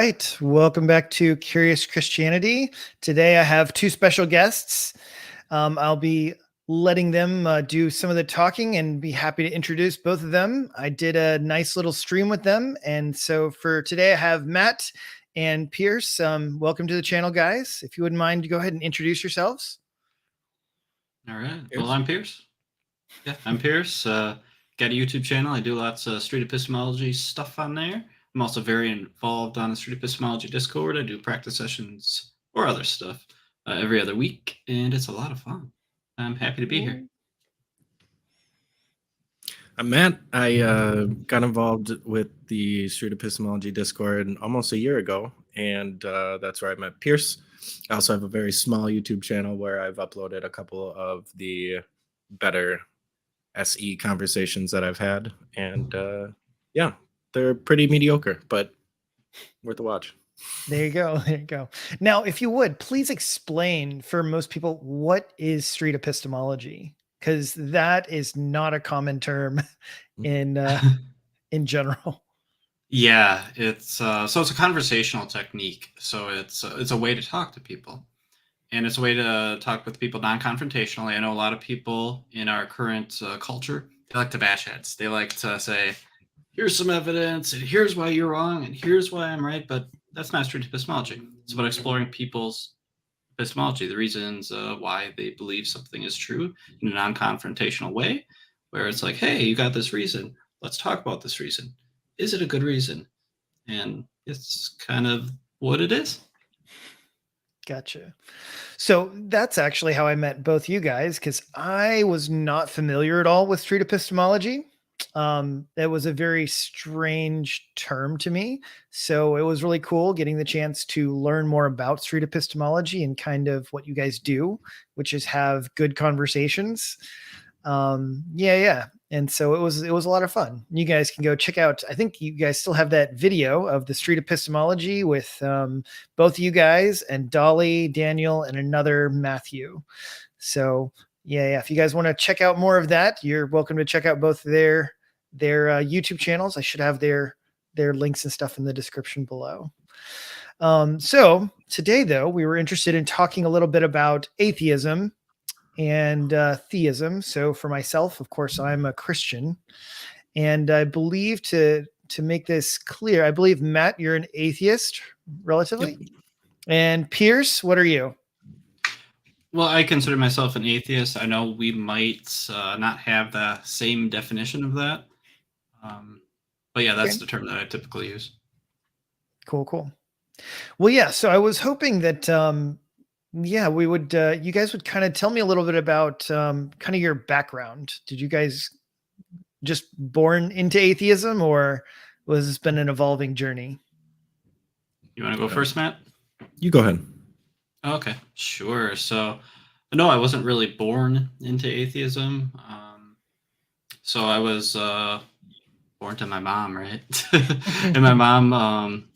right. Welcome back to Curious Christianity. Today I have two special guests. I'll be letting them do some of the talking and be happy to introduce both of them. I did a nice little stream with them. And so for today, I have Matt and Pierce. Welcome to the channel, guys. If you wouldn't mind, go ahead and introduce yourselves. All right. Pierce? Well, I'm Pierce. Yeah, I'm Pierce. Got a YouTube channel. I do lots of street epistemology stuff on there. I'm also very involved on the street epistemology Discord. I do practice sessions or other stuff every other week, and it's a lot of fun. I'm happy to be here. I'm Matt. I got involved with the Street Epistemology Discord almost a year ago, and that's where I met Pierce. I also have a very small YouTube channel where I've uploaded a couple of the better SE conversations that I've had, and yeah, they're pretty mediocre, but worth a watch. There you go. There you go. Now, if you would, please explain for most people, what is street epistemology? Because that is not a common term in general. Yeah, it's a conversational technique. So it's a way to talk to people, and it's a way to talk with people non-confrontationally. I know a lot of people in our current culture, they like to bash heads. They like to say, here's some evidence, and here's why you're wrong, and here's why I'm right. But that's not street epistemology. It's about exploring people's epistemology, the reasons why they believe something is true in a non-confrontational way, where it's like, hey, you got this reason. Let's talk about this reason. Is it a good reason? And it's kind of what it is. Gotcha. So that's actually how I met both you guys, because I was not familiar at all with street epistemology. That was a very strange term to me. So it was really cool getting the chance to learn more about street epistemology and kind of what you guys do, which is have good conversations. Yeah. And so it was a lot of fun. You guys can go check out, I think you guys still have that video of the street epistemology with both of you guys and Dolly, Daniel, and another Matthew. So yeah. If you guys want to check out more of that, you're welcome to check out both their YouTube channels. I should have their links and stuff in the description below. So today, though, we were interested in talking a little bit about atheism and theism. So for myself, of course, I'm a Christian, and I believe to make this clear, I believe, Matt, you're an atheist, relatively. Yep. And Pierce, what are you? Well, I consider myself an atheist. I know we might not have the same definition of that. But yeah, that's the term that I typically use. Cool. Well, yeah, so I was hoping that, we would, you guys would kind of tell me a little bit about kind of your background. Did you guys just born into atheism, or was this been an evolving journey? You want to go first, Matt? You go ahead. Okay, sure. So, no, I wasn't really born into atheism. So I was born to my mom, right? And my mom,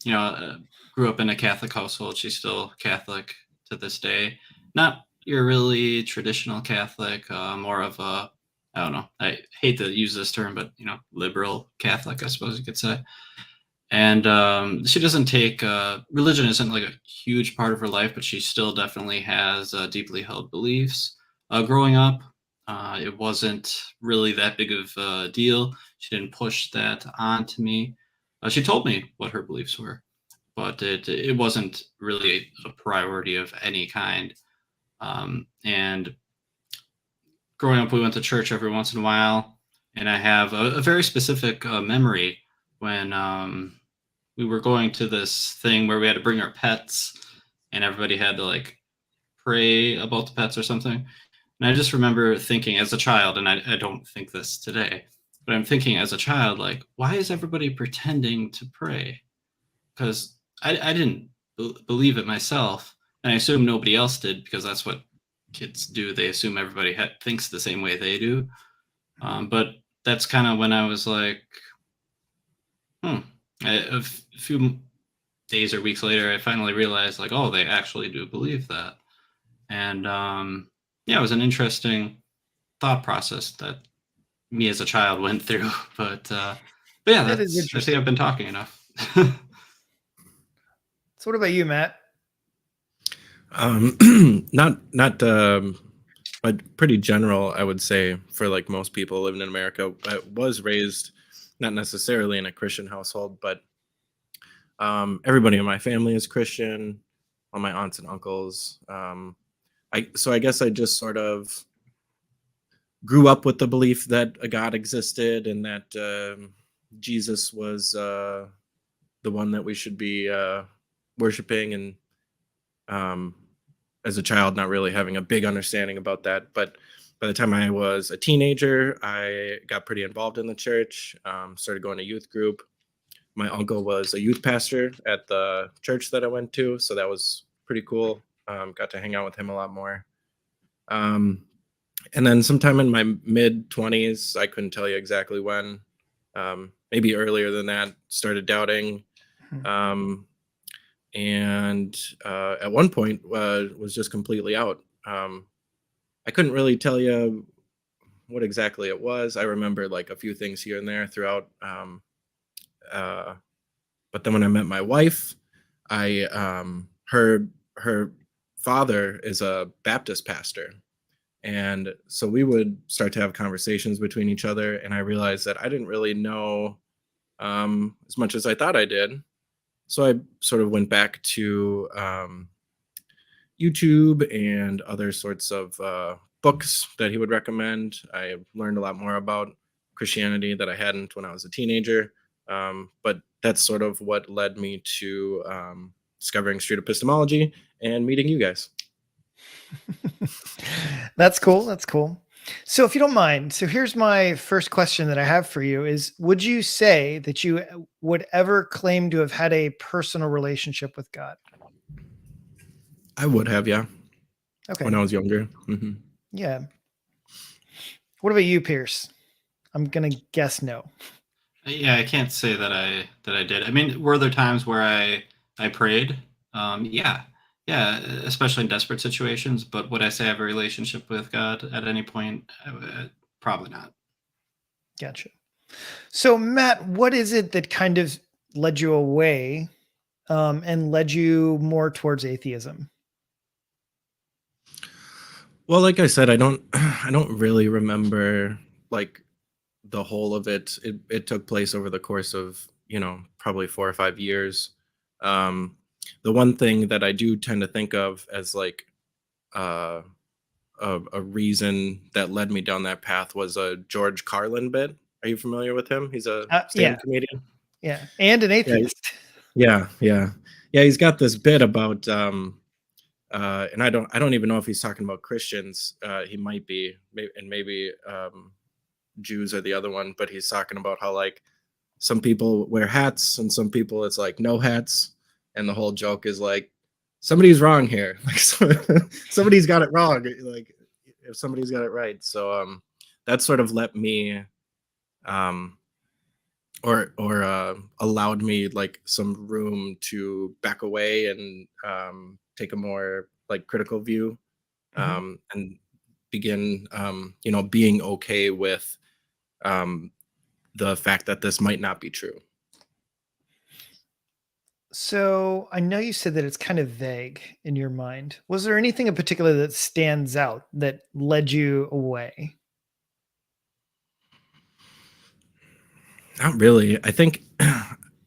grew up in a Catholic household. She's still Catholic to this day. Not your really traditional Catholic, more of a, I don't know, I hate to use this term, but, liberal Catholic, I suppose you could say. And she doesn't take, religion isn't like a huge part of her life, but she still definitely has deeply held beliefs. Growing up, it wasn't really that big of a deal. She didn't push that onto me. She told me what her beliefs were, but it wasn't really a priority of any kind. And growing up, we went to church every once in a while, and I have a very specific memory when we were going to this thing where we had to bring our pets, and everybody had to like pray about the pets or something. And I just remember thinking as a child, and I don't think this today, but I'm thinking as a child, like, why is everybody pretending to pray? Because I didn't believe it myself, and I assume nobody else did, because that's what kids do. They assume everybody thinks the same way they do. But that's kind of when I was like, a few days or weeks later, I finally realized, like, oh, they actually do believe that. And it was an interesting thought process that me as a child went through. But yeah, I think I've been talking enough. So what about you, Matt? Not but pretty general, I would say, for like most people living in America. I was raised not necessarily in a Christian household, but everybody in my family is Christian, all my aunts and uncles. I guess I just sort of grew up with the belief that a God existed and that Jesus was the one that we should be worshiping, and as a child, not really having a big understanding about that. But by the time I was a teenager, I got pretty involved in the church, started going to youth group. My uncle was a youth pastor at the church that I went to, so that was pretty cool. Got to hang out with him a lot more. And then sometime in my mid 20s, I couldn't tell you exactly when, maybe earlier than that, started doubting. And at one point was just completely out. I couldn't really tell you what exactly it was. I remember like a few things here and there throughout. But then when I met my wife, I her father is a Baptist pastor. And so we would start to have conversations between each other. And I realized that I didn't really know as much as I thought I did. So I sort of went back to YouTube and other sorts of books that he would recommend. I learned a lot more about Christianity that I hadn't when I was a teenager. But that's sort of what led me to discovering street epistemology and meeting you guys. That's cool. That's cool. So if you don't mind, so here's my first question that I have for you is, would you say that you would ever claim to have had a personal relationship with God? I would have, yeah. Okay. When I was younger. Mm-hmm. Yeah. What about you, Pierce? I'm going to guess no. Yeah, I can't say that I did. I mean, were there times where I prayed? Yeah, especially in desperate situations. But would I say I have a relationship with God at any point? Probably not. Gotcha. So, Matt, what is it that kind of led you away and led you more towards atheism? Well, like I said, I don't really remember like the whole of it. It took place over the course of, probably 4 or 5 years. The one thing that I do tend to think of as like a reason that led me down that path was a George Carlin bit. Are you familiar with him? He's a stand-up comedian. Yeah, and an atheist. Yeah. He's got this bit about, and I don't even know if he's talking about Christians. He might be, and maybe Jews are the other one. But he's talking about how like some people wear hats and some people it's like no hats, and the whole joke is like somebody's wrong here. Like somebody's got it wrong. Like if somebody's got it right. So that sort of let me or allowed me like some room to back away and take a more like critical view, and begin being okay with the fact that this might not be true. So I know you said that it's kind of vague in your mind. Was there anything in particular that stands out that led you away? Not really. I think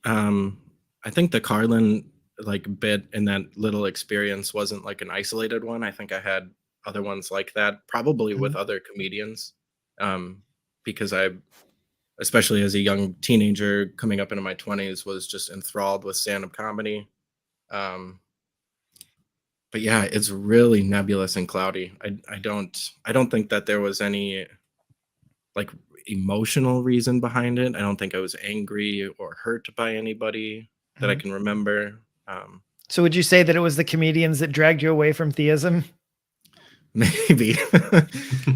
the Carlin like bit in that little experience wasn't like an isolated one. I think I had other ones like that, probably with other comedians, because I, especially as a young teenager coming up into my 20s, was just enthralled with stand-up comedy. But yeah, it's really nebulous and cloudy. I don't think that there was any like emotional reason behind it. I don't think I was angry or hurt by anybody that I can remember. So would you say that it was the comedians that dragged you away from theism? Maybe.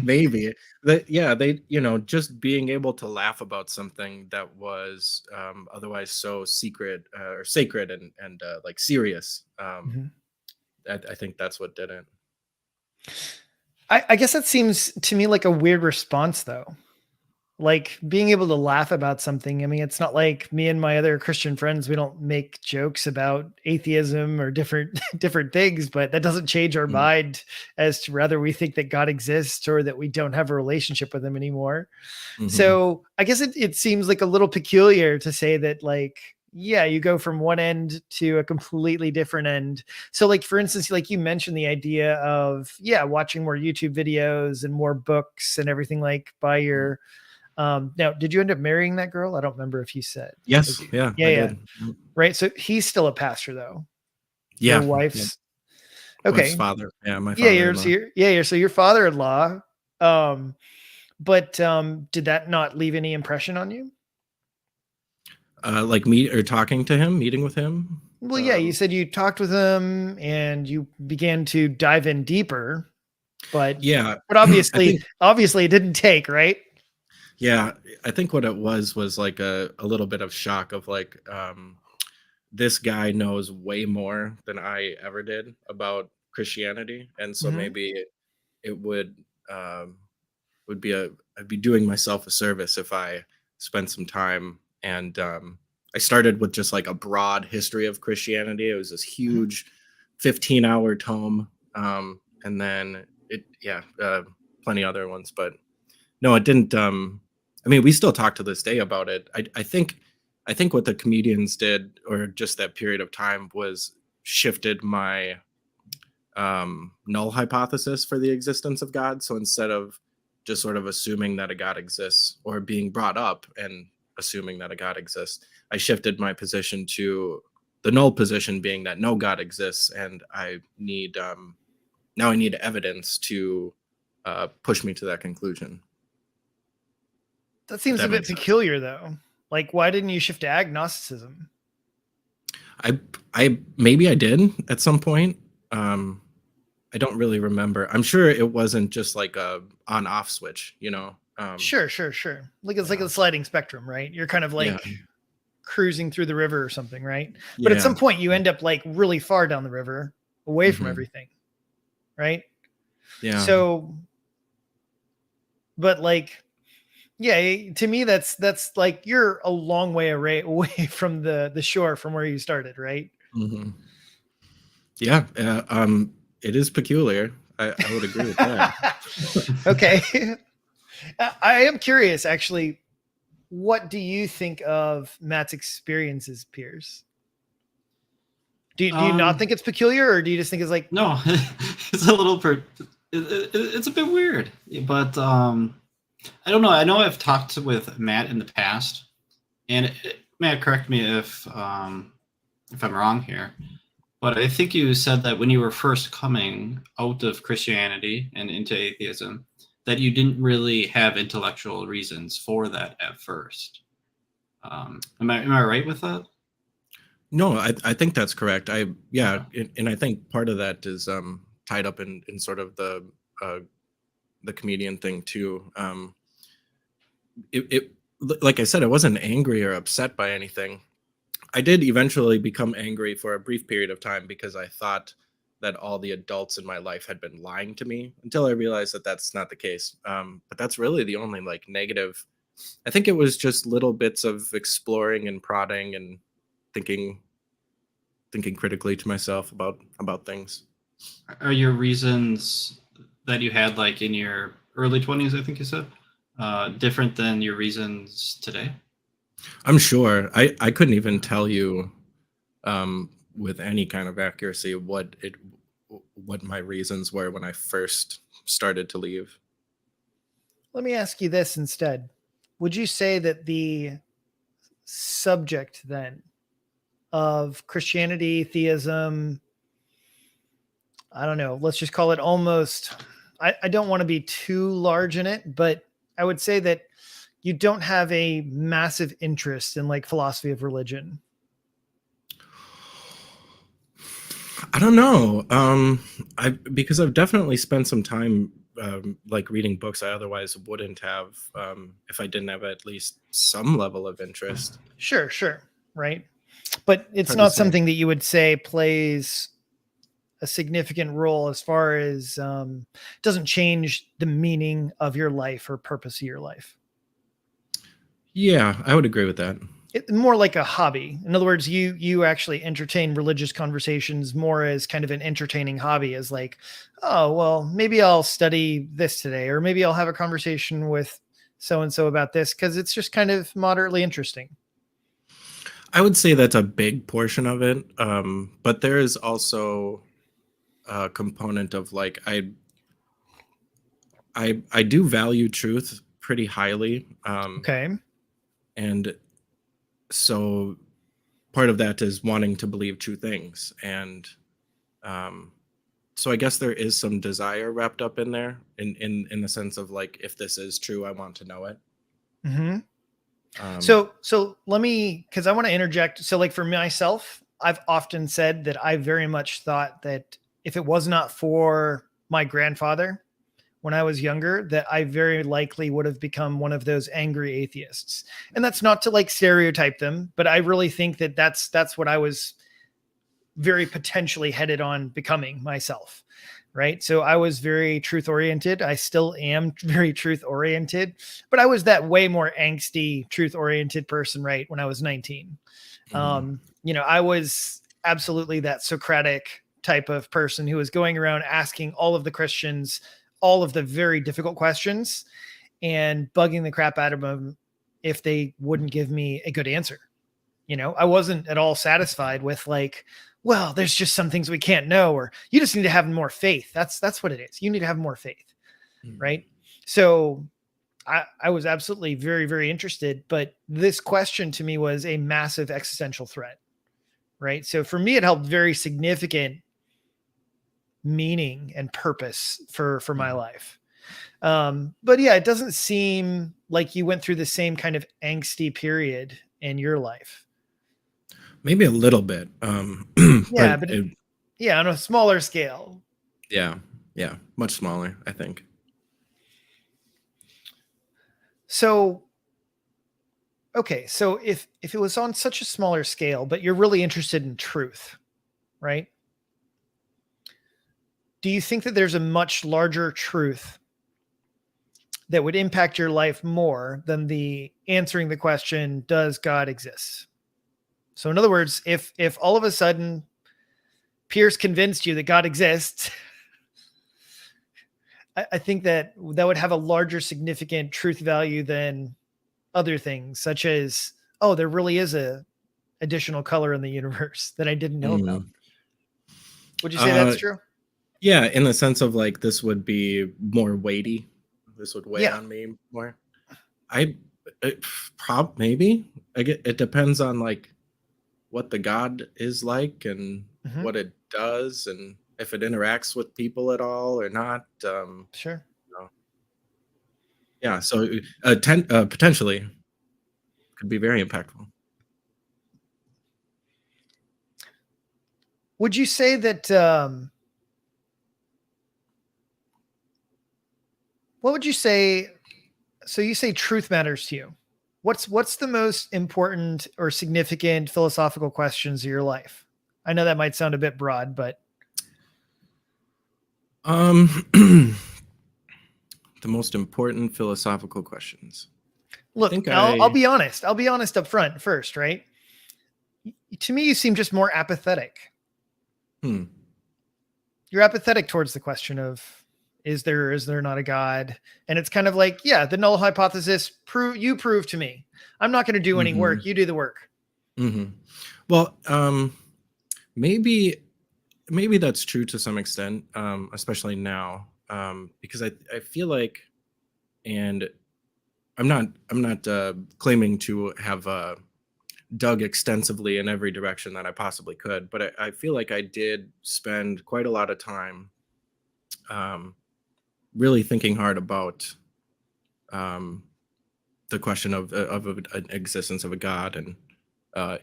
Maybe that, yeah, they, just being able to laugh about something that was otherwise so secret or sacred and like serious. I think that's what did it. I guess that seems to me like a weird response, though. like being able to laugh about something. I mean, it's not like me and my other Christian friends, we don't make jokes about atheism or different different things, but that doesn't change our Mm. mind as to whether we think that God exists or that we don't have a relationship with him anymore. Mhm. So I guess it seems like a little peculiar to say that, like, yeah, you go from one end to a completely different end. So like, for instance, like you mentioned the idea of, yeah, watching more YouTube videos and more books and everything, like by your now, did you end up marrying that girl? I don't remember if you said. Yes, If you, yeah, yeah, I yeah. did. Mm. Right. So he's still a pastor though. Your Yeah, yeah. wife's Wife's okay. father. Yeah, my Yeah, you're so father-in-law. you're yeah, you're so your father-in-law. Um, but did that not leave any impression on you? Like meet or talking to him, meeting with him. Well, yeah, you said you talked with him and you began to dive in deeper, but Yeah, I obviously think obviously it didn't take, right? yeah, I think what it was like a little bit of shock of like this guy knows way more than I ever did about Christianity, and so Mhm. maybe it um would be a I'd be doing myself a service if I spent some time and I started with just like a broad history of Christianity. It was this Mhm. huge 15-hour tome, and then plenty other ones, but no, it didn't. I mean, we still talk to this day about it. I think what the comedians did, or just that period of time, was shifted my null hypothesis for the existence of God. So instead of just sort of assuming that a God exists or being brought up and assuming that a God exists, I shifted my position to the null position, being that no God exists, and I need now I need evidence to push me to that conclusion. That If seems a that bit makes sense. peculiar though. Like, why didn't you shift to agnosticism? I maybe I did at some point. Um, I don't really remember. I'm sure it wasn't just like a on off switch, you know. Sure, sure, sure. Like it's like Yeah, a sliding spectrum, right? You're kind of yeah, like cruising through the river or something, right? But at yeah, some point you end up like really far down the river, away from hmm, everything, right? yeah. So, but like, yeah, to me that's like you're a long way away from the shore from where you started, right? Hmm. Yeah, it is peculiar. I would agree with that. Okay. I am curious actually, what do you think of Matt's experiences, Piers? Do you not Um, think it's peculiar, or do you just think it's like, no, it's a little it's a bit weird, but I don't know. I know I've talked with Matt in the past, and Matt, correct me if I'm wrong here, but I think you said that when you were first coming out of Christianity and into atheism, that you didn't really have intellectual reasons for that at first. Am I right with that? No, I think that's correct. Okay. And I think part of that is tied up in sort of uh, the comedian thing too. It like I said, I wasn't angry or upset by anything. I did eventually become angry for a brief period of time because I thought that all the adults in my life had been lying to me until I realized that that's not the case. But that's really the only like negative. I think it was just little bits of exploring and prodding and thinking thinking critically to myself about things. Are your reasons that you had like in your early 20s, I think you said, different than your reasons today? I'm sure I couldn't even tell you with any kind of accuracy what my reasons were when I first started to leave. let me ask you this instead. Would you say that the subject then of Christianity, theism, I don't know, let's just call it almost, I don't want to be too large in it, but I would say that you don't have a massive interest in like philosophy of religion. I don't know. I because I've definitely spent some time like reading books I otherwise wouldn't have if I didn't have at least some level of interest. Sure, sure, right? But It's it's hard to not say. something that you would say plays a significant role as far as doesn't change the meaning of your life or purpose of your life. Yeah, I would agree with that. More like a hobby. In other words, you actually entertain religious conversations more as kind of an entertaining hobby, as like, oh well, maybe I'll study this today, or maybe I'll have a conversation with so and so about this because it's just kind of moderately interesting. I would say that's a big portion of it, but there is also a component of like I do value truth pretty highly, Okay. and so part of that is wanting to believe true things, and um, so I guess there is some desire wrapped up in there, in the sense of like, if this is true, I want to know it. Hmm. Um, So let me, because I want to interject. So like for myself, I've often said that I very much thought that if it was not for my grandfather when I was younger, that I very likely would have become one of those angry atheists. And that's not to like stereotype them, but I really think that that's what I was very potentially headed on becoming myself. Right. So I was very truth oriented. I still am very truth oriented, but I was that way more angsty, truth oriented person, right? When I was 19. mhm, I was absolutely that Socratic type of person who was going around asking all of the Christians all of the very difficult questions and bugging the crap out of them if they wouldn't give me a good answer. I wasn't at all satisfied with like, well, there's just some things we can't know, or you just need to have more faith. That's what it is. You need to have more faith, mhm. right? So I was absolutely very, very interested, but this question to me was a massive existential threat, right? So for me, it held very significant meaning and purpose for my Mhm. life. But yeah, it doesn't seem like you went through the same kind of angsty period in your life. Maybe a little bit, Yeah, but but yeah, on a smaller scale. yeah, yeah, much smaller, I think. So, okay, so if it was on such a smaller scale, but you're really interested in truth, right? Do you think that there's a much larger truth that would impact your life more than the answering the question, does God exist? So in other words, if all of a sudden Pierce convinced you that God exists, I think that that would have a larger significant truth value than other things, such as, oh, there really is a additional color in the universe that I didn't know about. Mm. Would you say that's Uh, true? yeah, in the sense of like this would be more weighty. This would weigh Yeah. on me more. I maybe. I get it depends on like what the god is like and Hmm. what it does and if it interacts with people at all or not. Sure. No. Yeah, so potentially could be very impactful. Would you say that? What would you say? So you say truth matters to you. What's the most important or significant philosophical questions of your life? I know that might sound a bit broad, but Um, the most important philosophical questions. I look, think I'll I be honest. I'll be honest up front first, right? To me, you seem just more apathetic. hmm. You're apathetic towards the question of is there or is there not a God? And it's kind of like, yeah, the null hypothesis, prove to me. I'm not going to do any Hmm. work. You do the work. Hmm. Well, maybe maybe that's true to some extent, especially now, because I feel like, and I'm not claiming to have dug extensively in every direction that I possibly could, but I feel like I did spend quite a lot of time um, really thinking hard about um, the question of an existence of a god, and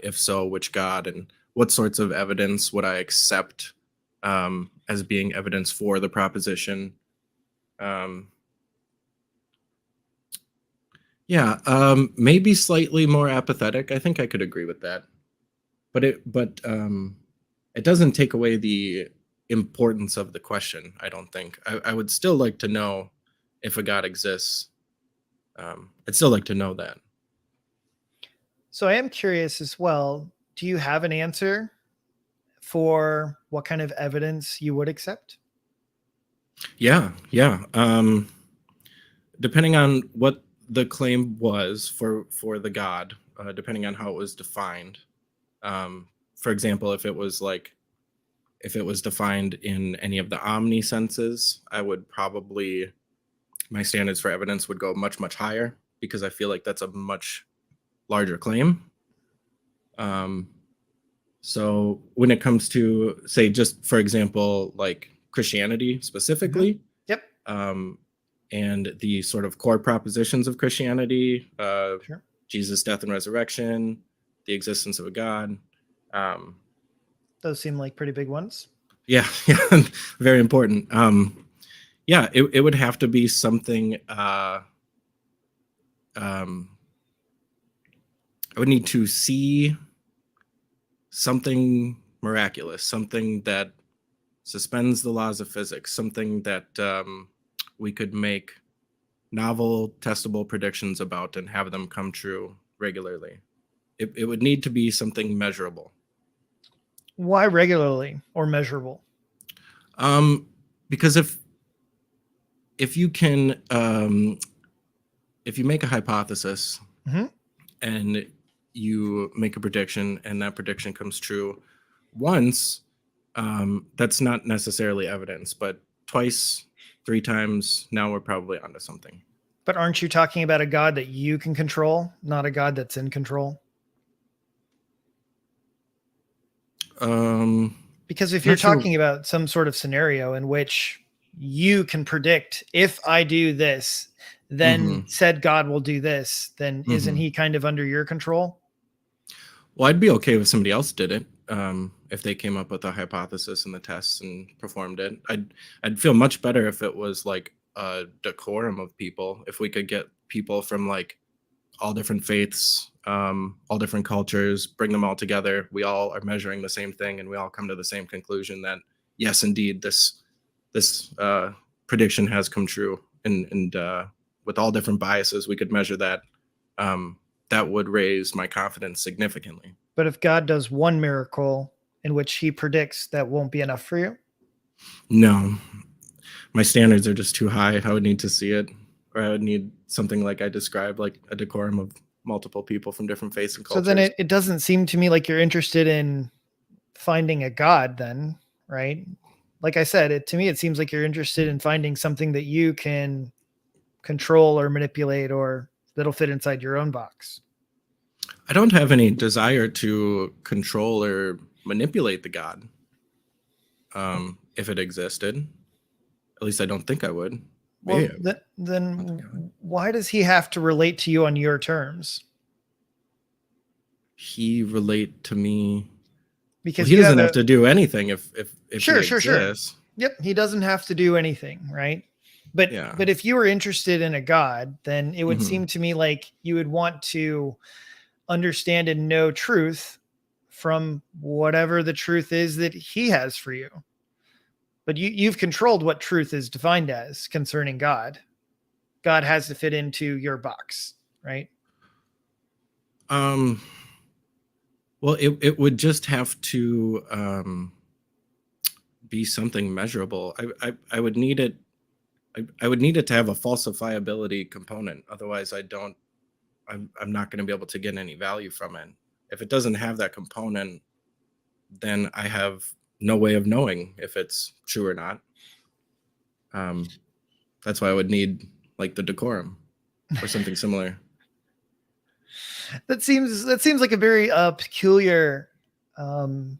if so, which god, and what sorts of evidence would I accept as being evidence for the proposition. Um, yeah, maybe slightly more apathetic. I think I could agree with that. But it doesn't take away the importance of the question. I don't think. I would still like to know if a God exists. I'd still like to know that. So I am curious as well. Do you have an answer for what kind of evidence you would accept? Yeah, yeah. Depending on what the claim was for the God, depending on how it was defined. For example, if it was defined in any of the omni senses, I would probably, my standards for evidence would go much higher, because I feel like that's a much larger claim. So when it comes to, say, just for example, like Christianity specifically, Yep. And the sort of core propositions of Christianity, Sure. Jesus' death and resurrection, the existence of a God. Those seem like pretty big ones. Yeah, yeah, very important. Yeah, it would have to be something. I would need to see something miraculous, something that suspends the laws of physics, something that we could make novel, testable predictions about and have them come true regularly. It would need to be something measurable. Why regularly or measurable? Because if you can, if you make a hypothesis Mhm. and you make a prediction and that prediction comes true once, that's not necessarily evidence, but twice, 3 times, now we're probably onto something. But aren't you talking about a God that you can control, not a God that's in control? Because if you're Not sure. talking about some sort of scenario in which you can predict, if I do this, then said God will do this, then isn't he kind of under your control? Well, I'd be okay if somebody else did it. If they came up with a hypothesis and the tests and performed it, I'd feel much better if it was like a decorum of people. If we could get people from like all different faiths, all different cultures, bring them all together. We all are measuring the same thing, and we all come to the same conclusion that yes, indeed, this prediction has come true. And with all different biases, we could measure that. That would raise my confidence significantly. But if God does one miracle in which he predicts, that won't be enough for you? No, my standards are just too high. I would need to see it, or I would need something like I described, like a decorum of multiple people from different faiths and cultures. So then it doesn't seem to me like you're interested in finding a God then, right? Like I said, to me, it seems like you're interested in finding something that you can control or manipulate or that'll fit inside your own box. I don't have any desire to control or manipulate the God. If it existed, at least I don't think I would. Well, then why does he have to relate to you on your terms? He relate to me because he doesn't have to do anything if sure. Yep, he doesn't have to do anything, right? But if you were interested in a God, then it would seem to me like you would want to understand and know truth from whatever the truth is that he has for you. But you've controlled what truth is defined as concerning God. God has to fit into your box, right? Well, it would just have to be something measurable. I would need it. I would need it to have a falsifiability component. Otherwise, I'm not going to be able to get any value from it. If it doesn't have that component, then I have no way of knowing if it's true or not. That's why I would need like the decorum or something similar. That seems like a very peculiar kind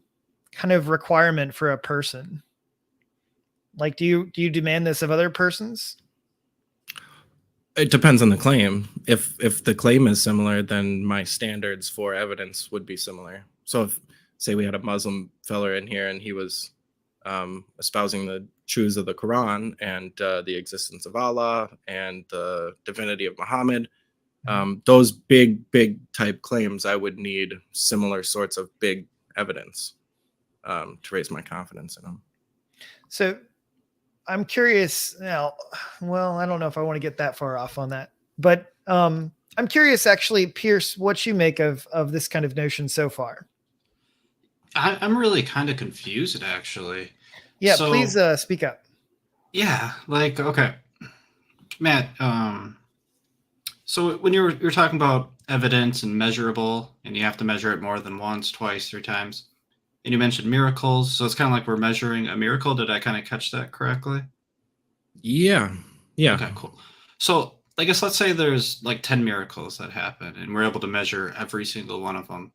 of requirement for a person. Like, do you demand this of other persons? It depends on the claim. If the claim is similar, then my standards for evidence would be similar. So if, say, we had a Muslim fella in here and he was espousing the truths of the Quran and the existence of Allah and the divinity of Muhammad, those big type claims, I would need similar sorts of big evidence to raise my confidence in them. So I'm curious now. Well, I don't know if I want to get that far off on that, but I'm curious, actually, Pierce, what you make of this kind of notion so far. I'm really kind of confused, actually. Yeah, So please speak up. yeah, like okay, Matt. So when you're talking about evidence and measurable, and you have to measure it more than once, twice, three times, and you mentioned miracles, so it's kind of like we're measuring a miracle. Did I kind of catch that correctly? Yeah. Okay, cool. So I guess let's say there's like 10 miracles that happen, and we're able to measure every single one of them.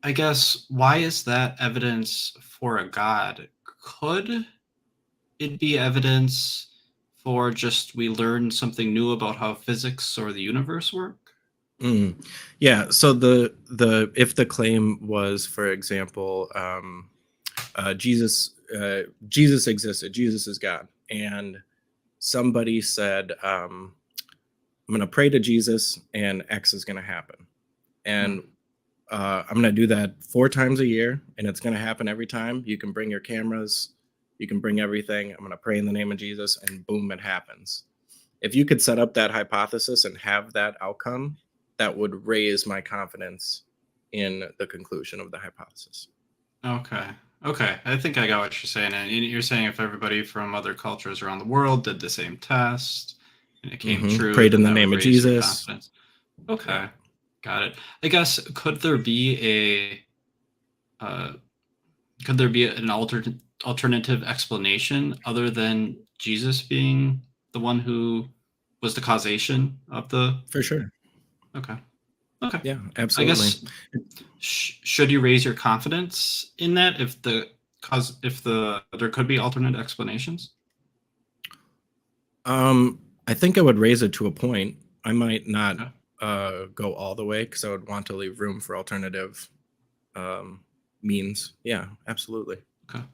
I guess why is that evidence for a god? Could it be evidence for just we learned something new about how physics or the universe work? Mm. Yeah. So if the claim was, for example, Jesus existed, Jesus is God, and somebody said, I'm going to pray to Jesus, and X is going to happen, and I'm going to do that 4 times a year, and it's going to happen every time. You can bring your cameras, you can bring everything. I'm going to pray in the name of Jesus, and boom, it happens. If you could set up that hypothesis and have that outcome, that would raise my confidence in the conclusion of the hypothesis. Okay. Okay. I think I got what you're saying. And you're saying if everybody from other cultures around the world did the same test and it came true, Prayed in then the that would name of raise your Jesus. confidence. Okay. Got it. I guess could there be an alternative explanation other than Jesus being the one who was the causation of the? For sure. Okay. Okay. Yeah, I absolutely. guess should you raise your confidence in that if there could be alternate explanations? I think I would raise it to a point. I might not Okay. go all the way because I would want to leave room for alternative means. Yeah, absolutely. Okay.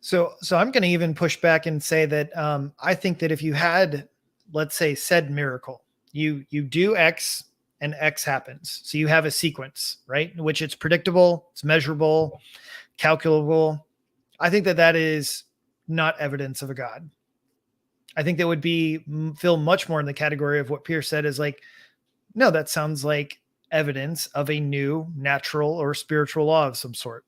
So I'm going to even push back and say that I think that if you had, let's say, said miracle, you do X and X happens. So you have a sequence, right? In which it's predictable, it's measurable, calculable. I think that is not evidence of a God. I think that would feel much more in the category of what Pierce said is like, no, that sounds like evidence of a new natural or spiritual law of some sort.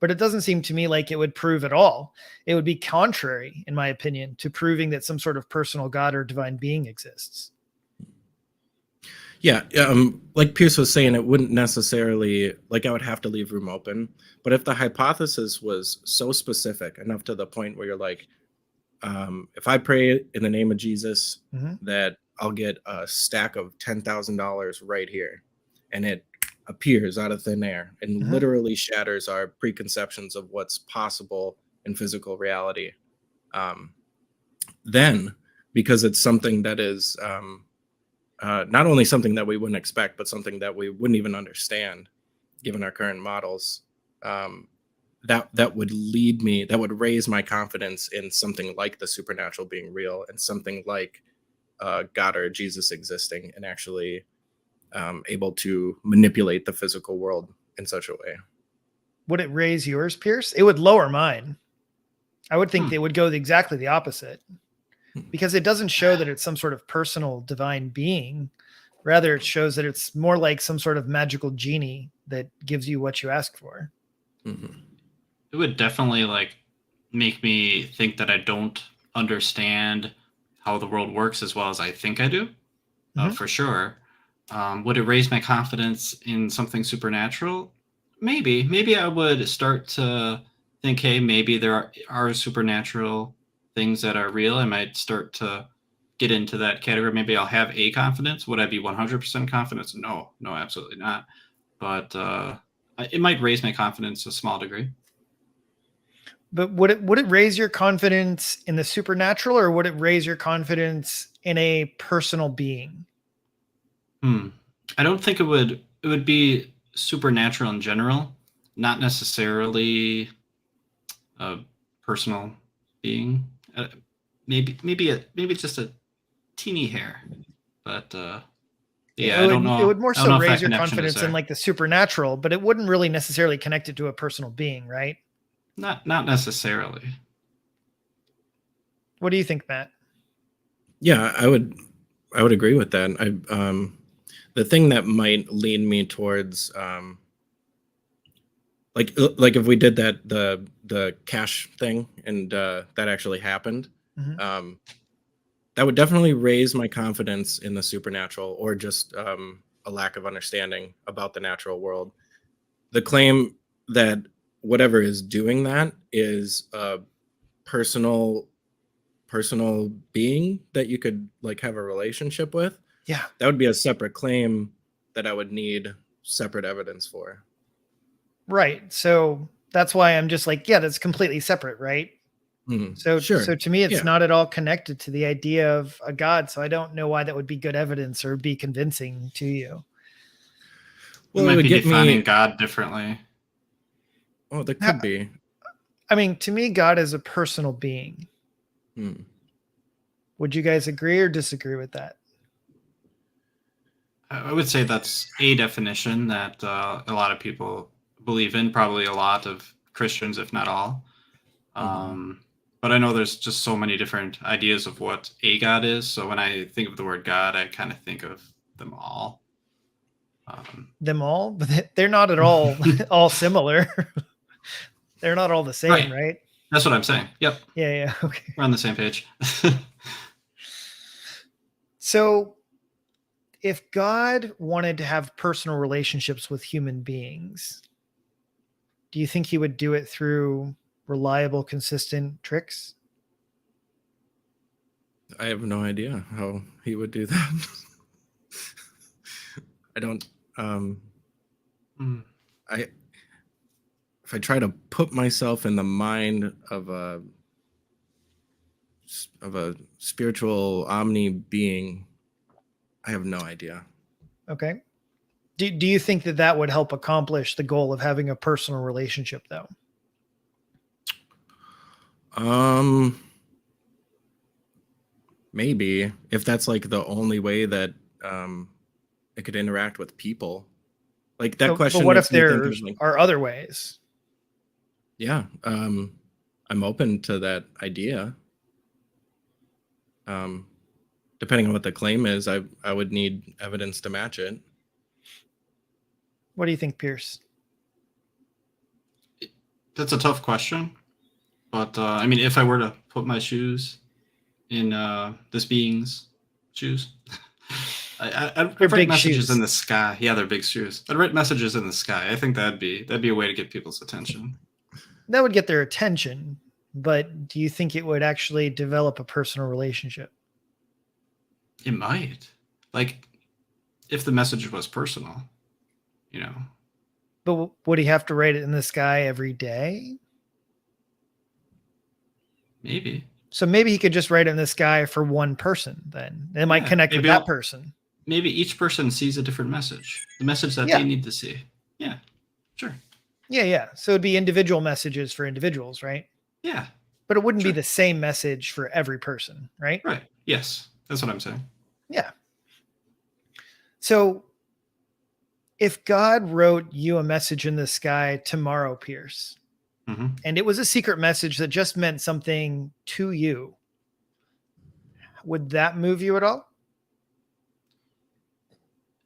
But it doesn't seem to me like it would prove at all. It would be contrary, in my opinion, to proving that some sort of personal God or divine being exists. Yeah, like Pierce was saying, it wouldn't necessarily, like I would have to leave room open. But if the hypothesis was so specific enough to the point where you're like, if I pray in the name of Jesus, that I'll get a stack of $10,000 right here, and it appears out of thin air and literally shatters our preconceptions of what's possible in physical reality. Then, because it's something that is not only something that we wouldn't expect, but something that we wouldn't even understand, given our current models, that would raise my confidence in something like the supernatural being real and something like God or Jesus existing and actually able to manipulate the physical world in such a way. Would it raise yours, Pierce? It would lower mine. I would think they would go exactly the opposite, because it doesn't show that it's some sort of personal divine being. Rather, it shows that it's more like some sort of magical genie that gives you what you ask for. It would definitely like make me think that I don't understand how the world works as well as I think I do, for sure. Would it raise my confidence in something supernatural? Maybe I would start to think, hey, maybe there are supernatural things that are real. I might start to get into that category. Maybe I'll have a confidence. Would I be 100% confident? No, absolutely not. But it might raise my confidence to a small degree. But would it raise your confidence in the supernatural, or would it raise your confidence in a personal being? I don't think it would. It would be supernatural in general, not necessarily a personal being. Maybe just a teeny hair, but yeah, I don't know. It would more so raise your connection is confidence in there. like the supernatural, but it wouldn't really necessarily connect it to a personal being, right? Not necessarily. What do you think, Matt? Yeah, I would agree with that. The thing that might lead me towards like if we did that the cash thing and that actually happened, Mhm. that would definitely raise my confidence in the supernatural, or just a lack of understanding about the natural world. The claim that whatever is doing that is a personal being that you could like have a relationship with, Yeah. that would be a separate claim that I would need separate evidence for. Right. So that's why I'm just like, yeah, that's completely separate, right? So Sure. to me, it's Yeah. not at all connected to the idea of a God. So I don't know why that would be good evidence or be convincing to you. We Well, it might would be get defining me. God differently. Oh, that Ha- could be. I mean, to me, God is a personal being. Hmm. Would you guys agree or disagree with that? I would say that's a definition that a lot of people believe in, probably a lot of Christians, if not all. But I know there's just so many different ideas of what a God is. So when I think of the word God, I kind of think of them all. Them all, but they're not at all similar. They're not all the same, Right. right? That's what I'm saying. Yep. Yeah. Okay. We're on the same page. So if God wanted to have personal relationships with human beings, do you think he would do it through reliable, consistent tricks? I have no idea how he would do that. I don't. Hmm. If I try to put myself in the mind of a spiritual omni being, I have no idea. Okay. Do you think that that would help accomplish the goal of having a personal relationship, though? Maybe if that's like the only way that it could interact with people. Like that But question what if makes me think of there like, are other ways? yeah, I'm open to that idea. Depending on what the claim is, I would need evidence to match it. What do you think, Pierce? That's a tough question. But I mean, if I were to put my shoes in this being's shoes, I'd They're write big messages shoes. in the sky. Yeah, they're big shoes. I'd write messages in the sky. I think that'd be a way to get people's attention. That would get their attention, but do you think it would actually develop a personal relationship? It might, like, if the message was personal, you know. But would he have to write it in the sky every day? Maybe. So maybe he could just write it in the sky for one person then. It might connect with maybe that person. maybe each person sees a different message, the message that Yeah. they need to see. Yeah, sure. Yeah. So it'd be individual messages for individuals, right? Yeah, But it wouldn't be sure. the same message for every person, right? Right. Yes, that's what I'm saying. Yeah. So if God wrote you a message in the sky tomorrow, Pierce, Hmm. and it was a secret message that just meant something to you, would that move you at all?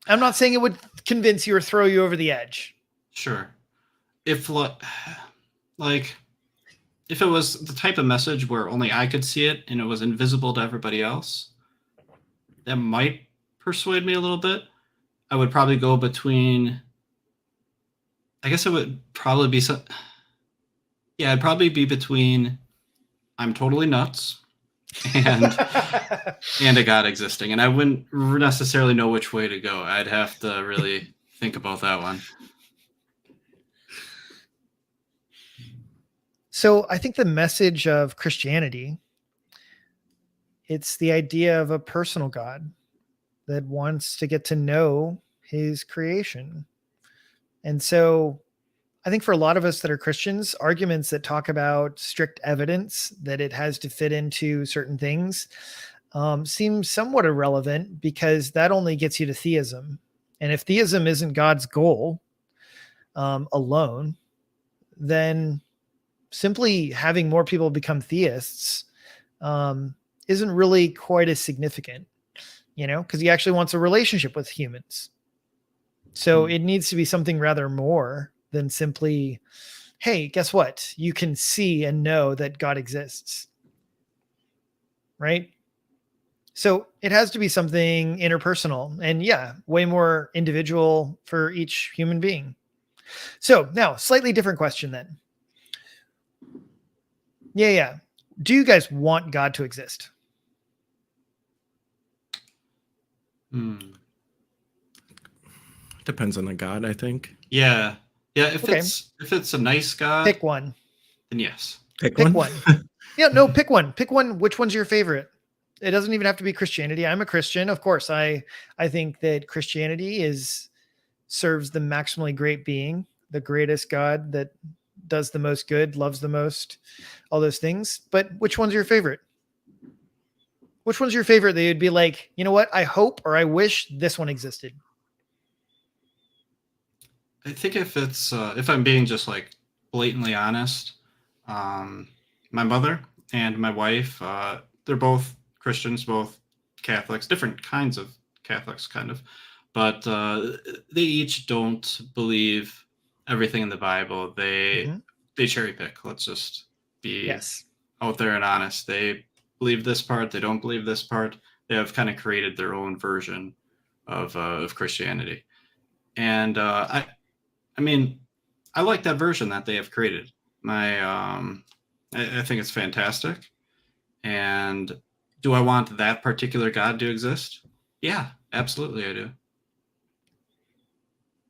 I'm not saying it would convince you or throw you over the edge. Sure. If like if it was the type of message where only I could see it and it was invisible to everybody else, that might persuade me a little bit. I would probably go between. I guess it would probably be some. Yeah, it'd probably be between I'm totally nuts and a God existing, and I wouldn't necessarily know which way to go. I'd have to really think about that one. So I think the message of Christianity, it's the idea of a personal God that wants to get to know his creation. And so I think for a lot of us that are Christians, arguments that talk about strict evidence that it has to fit into certain things seem somewhat irrelevant, because that only gets you to theism. And if theism isn't God's goal alone, then simply having more people become theists isn't really quite as significant. because he actually wants a relationship with humans. So Hmm. it needs to be something rather more than simply, hey, guess what? You can see and know that God exists, right? So it has to be something interpersonal and, yeah, way more individual for each human being. So now, slightly different question then. Yeah. Do you guys want God to exist? Hmm. Depends on the god, I think. Yeah. Yeah. If Okay, it's a nice God, pick one. then yes. Pick Pick one. one. Yeah, no, pick one. Pick one. Which one's your favorite? It doesn't even have to be Christianity. I'm a Christian, of course. I think that Christianity serves the maximally great being, the greatest God that does the most good, loves the most, all those things. But which one's your favorite? Which one's your favorite that you'd be like, you know what? I hope or I wish this one existed. I think if I'm being just like blatantly honest, um, my mother and my wife, they're both Christians, both Catholics, different kinds of Catholics, kind of, but they each don't believe everything in the Bible. Mhm. They cherry pick. Let's just be Yes. out there and honest. They believe this part. They don't believe this part. They have kind of created their own version of Christianity, and I mean, I like that version that they have created. My, I think it's fantastic. And do I want that particular God to exist? Yeah, absolutely, I do.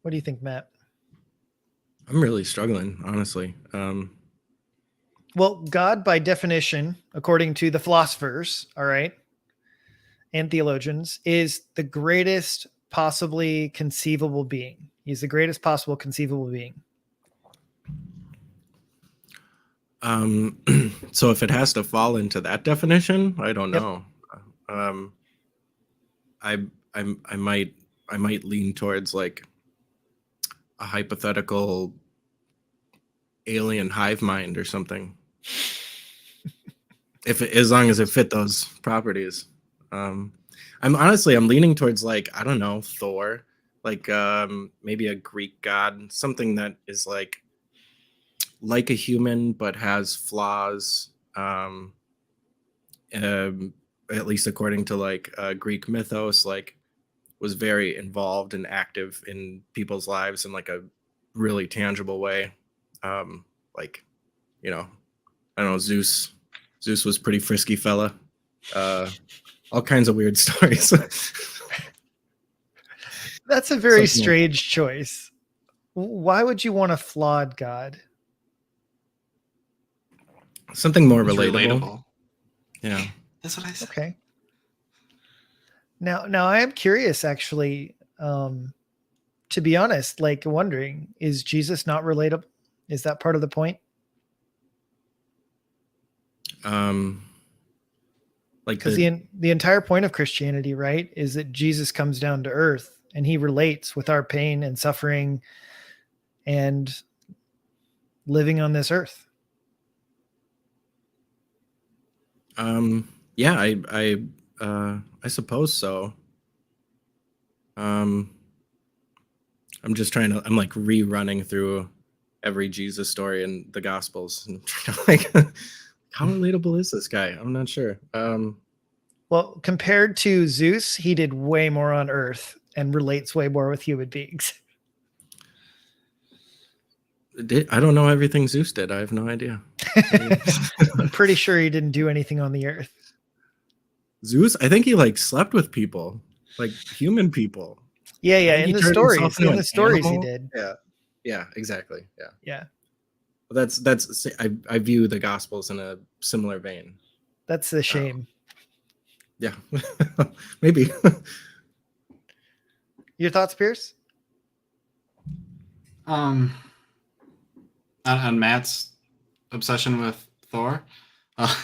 What do you think, Matt? I'm really struggling, honestly. Well, God, by definition, according to the philosophers, all right, and theologians, is the greatest possibly conceivable being. He's the greatest possible conceivable being. So if it has to fall into that definition, I don't Yep. know. Um, I I might lean towards like a hypothetical alien hive mind or something. As long as it fit those properties. Um, I'm leaning towards like I don't know Thor, like maybe a Greek god, something that is like a human but has flaws. Um, at least according to like Greek mythos, like was very involved and active in people's lives in like a really tangible way. Um, like, you know, I don't know, Zeus. Zeus was pretty frisky fella. All kinds of weird stories. That's a very Something like that. strange choice. Why would you want a flawed God? Something more It's relatable. relatable. Yeah. That's what I said. Okay. Now I am curious, actually. To be honest, like wondering, is Jesus not relatable? Is that part of the point? Um, like Because the entire point of Christianity, right, is that Jesus comes down to earth and he relates with our pain and suffering and living on this earth. yeah, I suppose so. Um, I'm like rerunning through every Jesus story in the Gospels and trying to like how relatable is this guy? I'm not sure. Well, compared to Zeus, he did way more on earth and relates way more with human beings. I don't know everything Zeus did. I have no idea. I'm pretty sure he didn't do anything on the earth. Zeus, I think he like slept with people, like human people. Yeah, I think in he the turned himself stories. into In an the stories he animal. did. Yeah, exactly. Yeah. Yeah. Well, that's I view the Gospels in a similar vein. That's a shame. Yeah, maybe. Your thoughts, Pierce? On Matt's obsession with Thor. I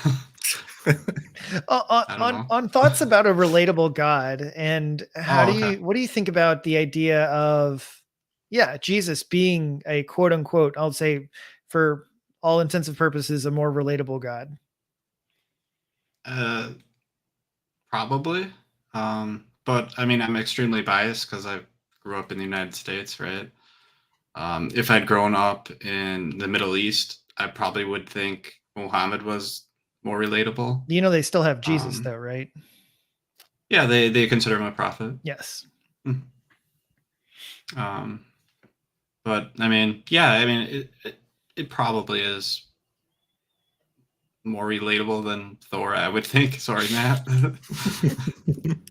don't know. On thoughts about a relatable God, and Oh, okay. what do you think about the idea of, yeah, Jesus being a quote unquote, I'll say for all intents and purposes, a more relatable God? Uh, Probably. but I mean, I'm extremely biased because I grew up in the United States, right? If I'd grown up in the Middle East, I probably would think Muhammad was more relatable. You know, they still have Jesus, Um, though, right? yeah, they consider him a prophet. Yes. Um, but I mean, yeah, I mean, it probably is more relatable than Thor, I would think. Sorry, Matt.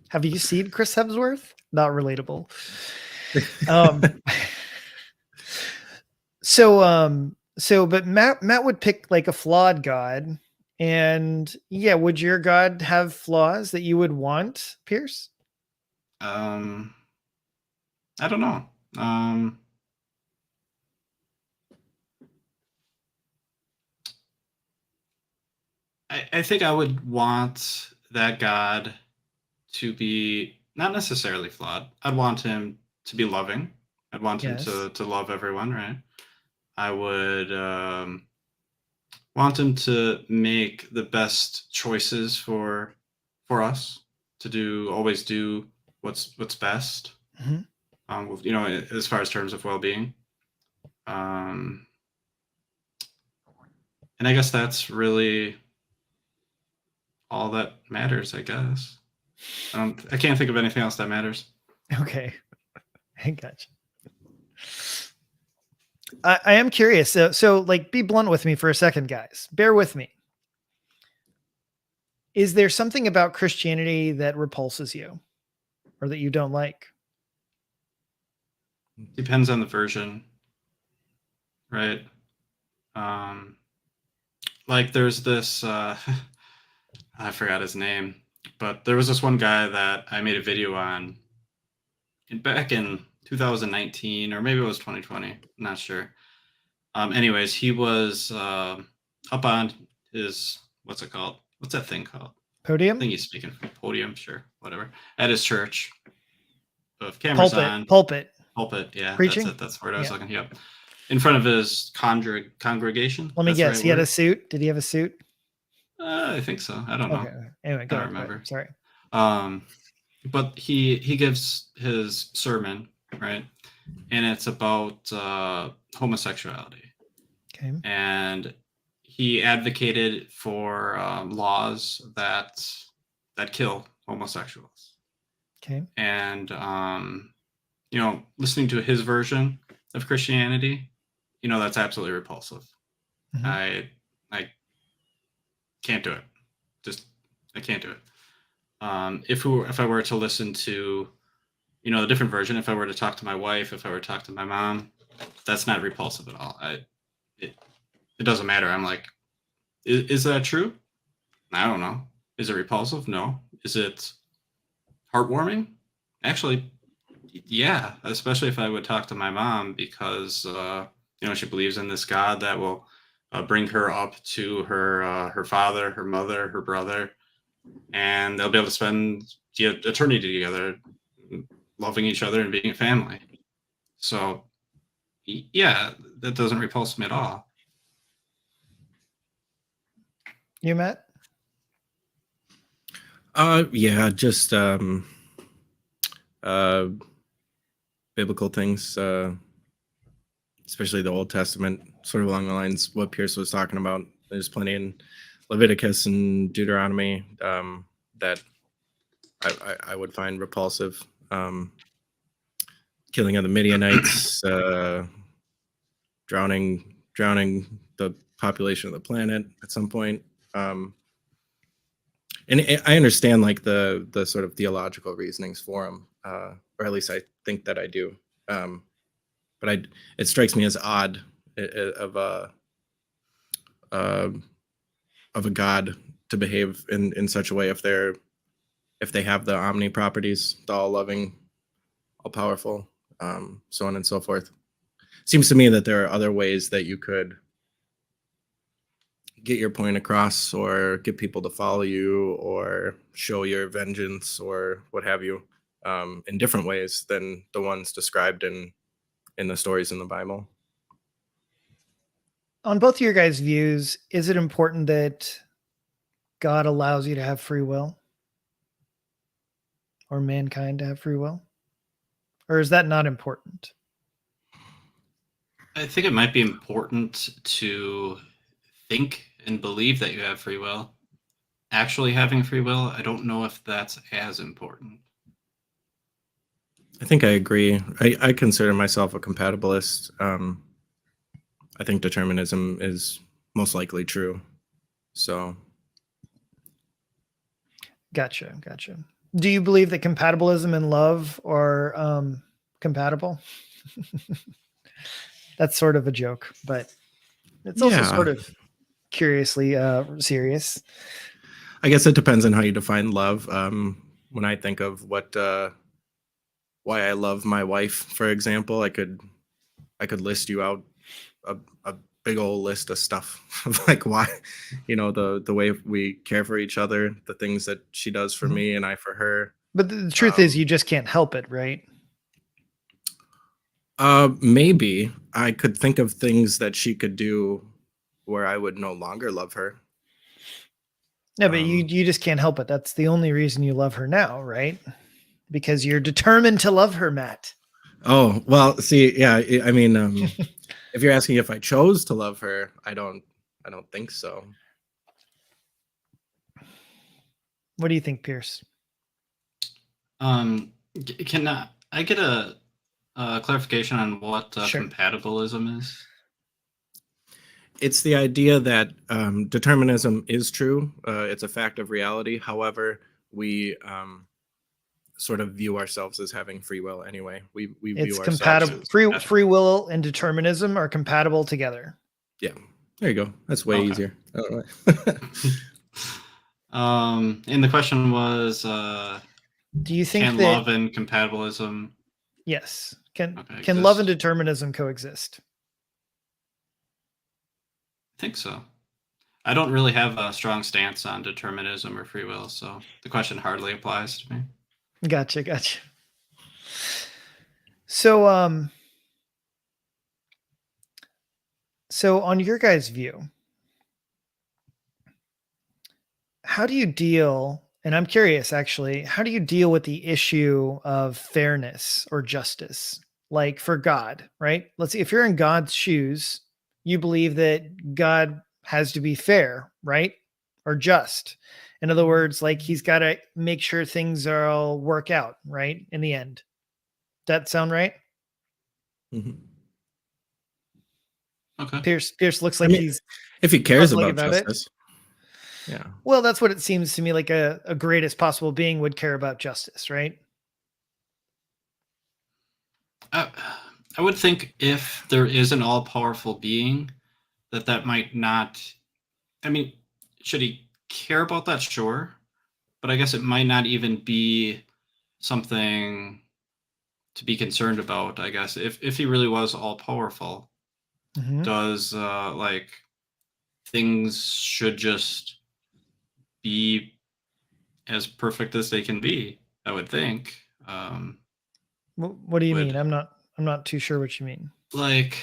Have you seen Chris Hemsworth? Not relatable. Um, but Matt would pick like a flawed god. And yeah, would your god have flaws that you would want, Pierce? I don't know. I think I would want that God to be not necessarily flawed. I'd want him to be loving. I'd want him Yes. to love everyone, right? I would want him to make the best choices for us to always do what's best. Mhm. You know, as far as terms of well-being. And I guess that's really all that matters, I guess. I can't think of anything else that matters. Okay. I gotcha. I am curious. So like, be blunt with me for a second, guys. Bear with me. Is there something about Christianity that repulses you or that you don't like? Depends on the version, right? Like there's this I forgot his name, but there was this one guy that I made a video on back in 2019, or maybe it was 2020, I'm not sure. Anyways, he was up on his, what's it called? What's that thing called? I Podium? think he's speaking from podium, sure, whatever. At his church. With cameras on. Pulpit. Yeah, Preaching? that's it. That's the word I was Yeah. looking. Yep. In front of his congregation. Let me That's the guess. right He had a word? suit. Did he have a suit? I think so. I don't know. Okay. Anyway, go I ahead. don't remember. Sorry. But he gives his sermon, right? And it's about homosexuality. Okay. And he advocated for laws that kill homosexuals. Okay. And you know, listening to his version of Christianity, you know, that's absolutely repulsive. Mhm. I can't do it. I can't do it. If I were to listen to, you know, a different version, if I were to talk to my wife, if I were to talk to my mom, that's not repulsive at all. It doesn't matter. I'm like, is that true? I don't know. Is it repulsive? No. Is it heartwarming? Actually, yeah. Especially if I would talk to my mom, because you know, she believes in this God that will bring her up to her father, her mother, her brother, and they'll be able to spend the eternity together, loving each other and being a family. So, yeah, that doesn't repulse me at all. You, Matt? Yeah, just biblical things, especially the Old Testament, sort of along the lines what Pierce was talking about. There's plenty in Leviticus and Deuteronomy that I would find repulsive. Killing of the Midianites, drowning the population of the planet at some point. And I understand like the sort of theological reasonings for them, or at least I think that I do. But it strikes me as odd of a god to behave in such a way if they have the omni properties, the all loving, all powerful, so on and so forth. Seems to me that there are other ways that you could get your point across or get people to follow you or show your vengeance or what have you, in different ways than the ones described in the stories in the Bible. On both of your guys' views, is it important that God allows you to have free will? or mankind to have free will? Or is that not important? I think it might be important to think and believe that you have free will. Actually having free will, I don't know if that's as important. I think I agree. I consider myself a compatibilist. I think determinism is most likely true. So, Gotcha. Do you believe that compatibilism and love are compatible? That's sort of a joke, but it's also yeah, sort of curiously serious. I guess it depends on how you define love. When I think of why I love my wife, for example, I could list you out a big old list of stuff of like why, the way we care for each other, the things that she does for me and I for her. But the truth is, you just can't help it, right? Maybe I could think of things that she could do where I would no longer love her. No, but you just can't help it. That's the only reason you love her now, right? Because you're determined to love her, Matt. Oh, well, see, yeah, I mean, if you're asking if I chose to love her, I don't think so. What do you think, Pierce? Can I get a clarification on what Sure. compatibilism is? It's the idea that determinism is true. It's a fact of reality. However, we sort of view ourselves as having free will anyway. We It's view compatible. ourselves Free will and determinism are compatible together. Yeah, there you go. That's way Okay. easier. And the question was, Do you think can that love and compatibilism? yes, can exist? love and determinism coexist? I think so. I don't really have a strong stance on determinism or free will, so the question hardly applies to me. Gotcha. So on your guys' view, how do you deal, and I'm curious actually, how do you deal with the issue of fairness or justice? Like for God, right? Let's see, if you're in God's shoes, you believe that God has to be fair, right? Or just. In other words, like he's got to make sure things all work out, right? In the end. That sound right? Mhm. Okay. Pierce looks like he's if he cares puzzling about about it. justice. Yeah. Well, that's what it seems to me like a greatest possible being would care about justice, right? I would think if there is an all-powerful being, that might not. I mean, should he care about that? Sure, but I guess it might not even be something to be concerned about. I guess if he really was all-powerful, does like things should just be as perfect as they can be? I would think. What do you mean? I'm not too sure what you mean. Like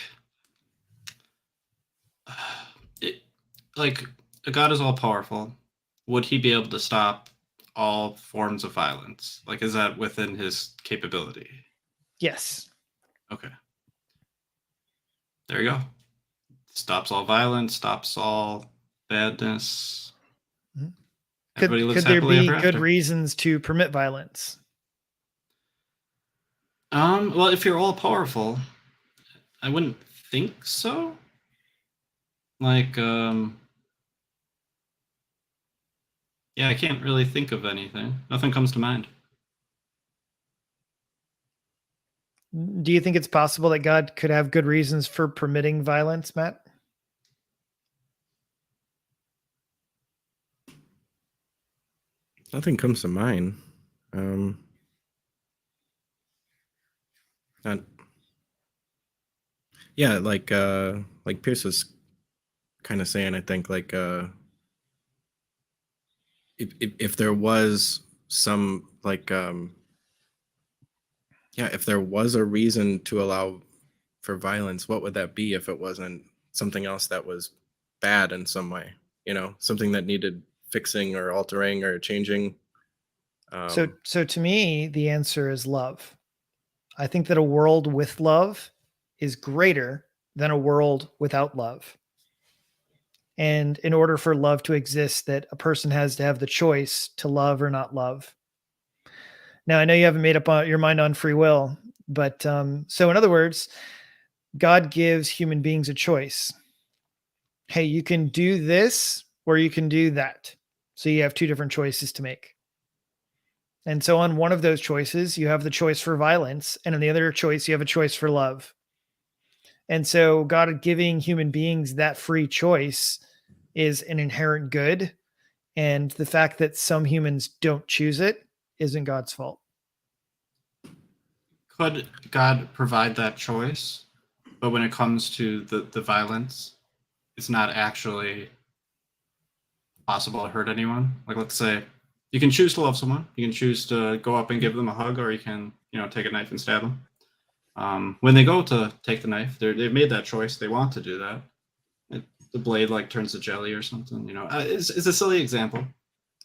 like a god is all powerful. Would he be able to stop all forms of violence? Like, is that within his capability? Yes. Okay. There you go. Stops all violence, stops all badness. Everybody lives Could there happily be ever good after. reasons to permit violence? Well, if you're all powerful, I wouldn't think so. Like, yeah, I can't really think of anything. Nothing comes to mind. Do you think it's possible that God could have good reasons for permitting violence, Matt? Nothing comes to mind. Not, yeah, like Pierce was kind of saying, I think like if there was some like if there was a reason to allow for violence, what would that be if it wasn't something else that was bad in some way? Something that needed fixing or altering or changing. So to me, the answer is love. I think that a world with love is greater than a world without love. And in order for love to exist, that a person has to have the choice to love or not love. Now, I know you haven't made up your mind on free will, but so in other words, God gives human beings a choice. Hey, you can do this or you can do that. So you have two different choices to make. And so on one of those choices, you have the choice for violence, and on the other choice, you have a choice for love. And so God giving human beings that free choice is an inherent good. And the fact that some humans don't choose it isn't God's fault. Could God provide that choice, but when it comes to the violence, it's not actually possible to hurt anyone? Like, let's say you can choose to love someone, you can choose to go up and give them a hug, or you can, take a knife and stab them. When they go to take the knife, they've made that choice. They want to do that. The blade like turns to jelly or something. It's a silly example.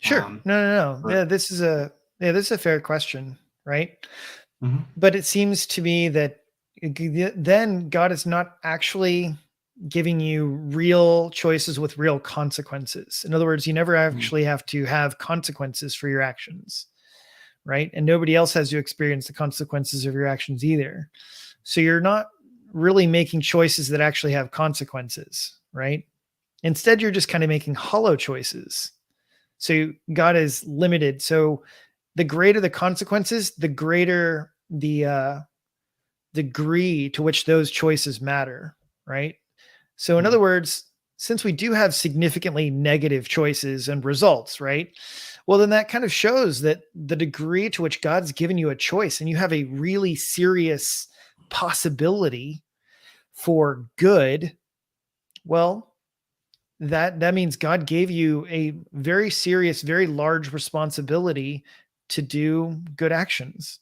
Sure. No. but- Yeah, this is a fair question, right? Mhm. But it seems to me that then God is not actually giving you real choices with real consequences. In other words, you never actually have to have consequences for your actions, right? And nobody else has to experience the consequences of your actions either. So you're not really making choices that actually have consequences, right? Instead, you're just kind of making hollow choices. So God is limited. So the greater the consequences, the greater the degree to which those choices matter, right? So, in other words, since we do have significantly negative choices and results, right? Well, then that kind of shows that the degree to which God's given you a choice and you have a really serious possibility for good, well, that means God gave you a very serious, very large responsibility to do good actions.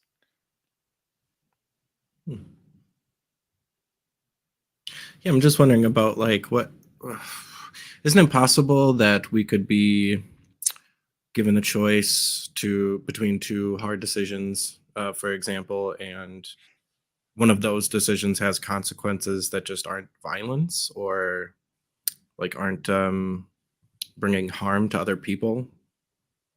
Yeah, I'm just wondering about like what isn't it possible that we could be given the choice between two hard decisions, for example, and one of those decisions has consequences that just aren't violence or like aren't bringing harm to other people.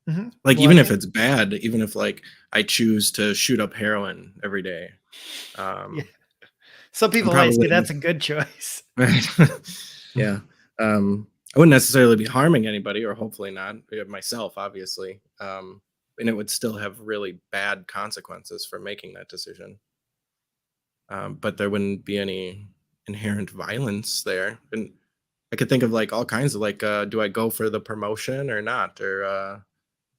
Like Well, even I if think, it's bad, even if like I choose to shoot up heroin every day, yeah, um, some I'm people might probably say that's a good choice. yeah. I wouldn't necessarily be harming anybody, or hopefully not myself, obviously. And it would still have really bad consequences for making that decision. But there wouldn't be any inherent violence there. And I could think of like all kinds of like, do I go for the promotion or not, or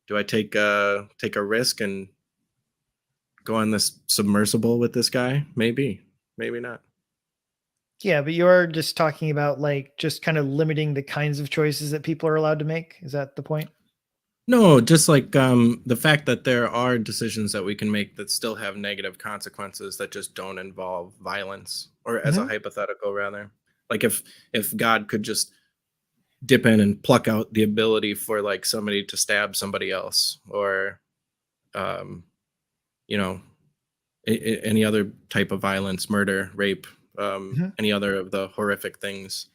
do I take a risk and go on this submersible with this guy? Maybe, maybe not. Yeah, but you're just talking about like just kind of limiting the kinds of choices that people are allowed to make. Is that the point? No, just like the fact that there are decisions that we can make that still have negative consequences that just don't involve violence, or as a Mhm. hypothetical rather. Like if God could just dip in and pluck out the ability for like somebody to stab somebody else, or um, you know, any other type of violence, murder, rape, Mhm. any other of the horrific things.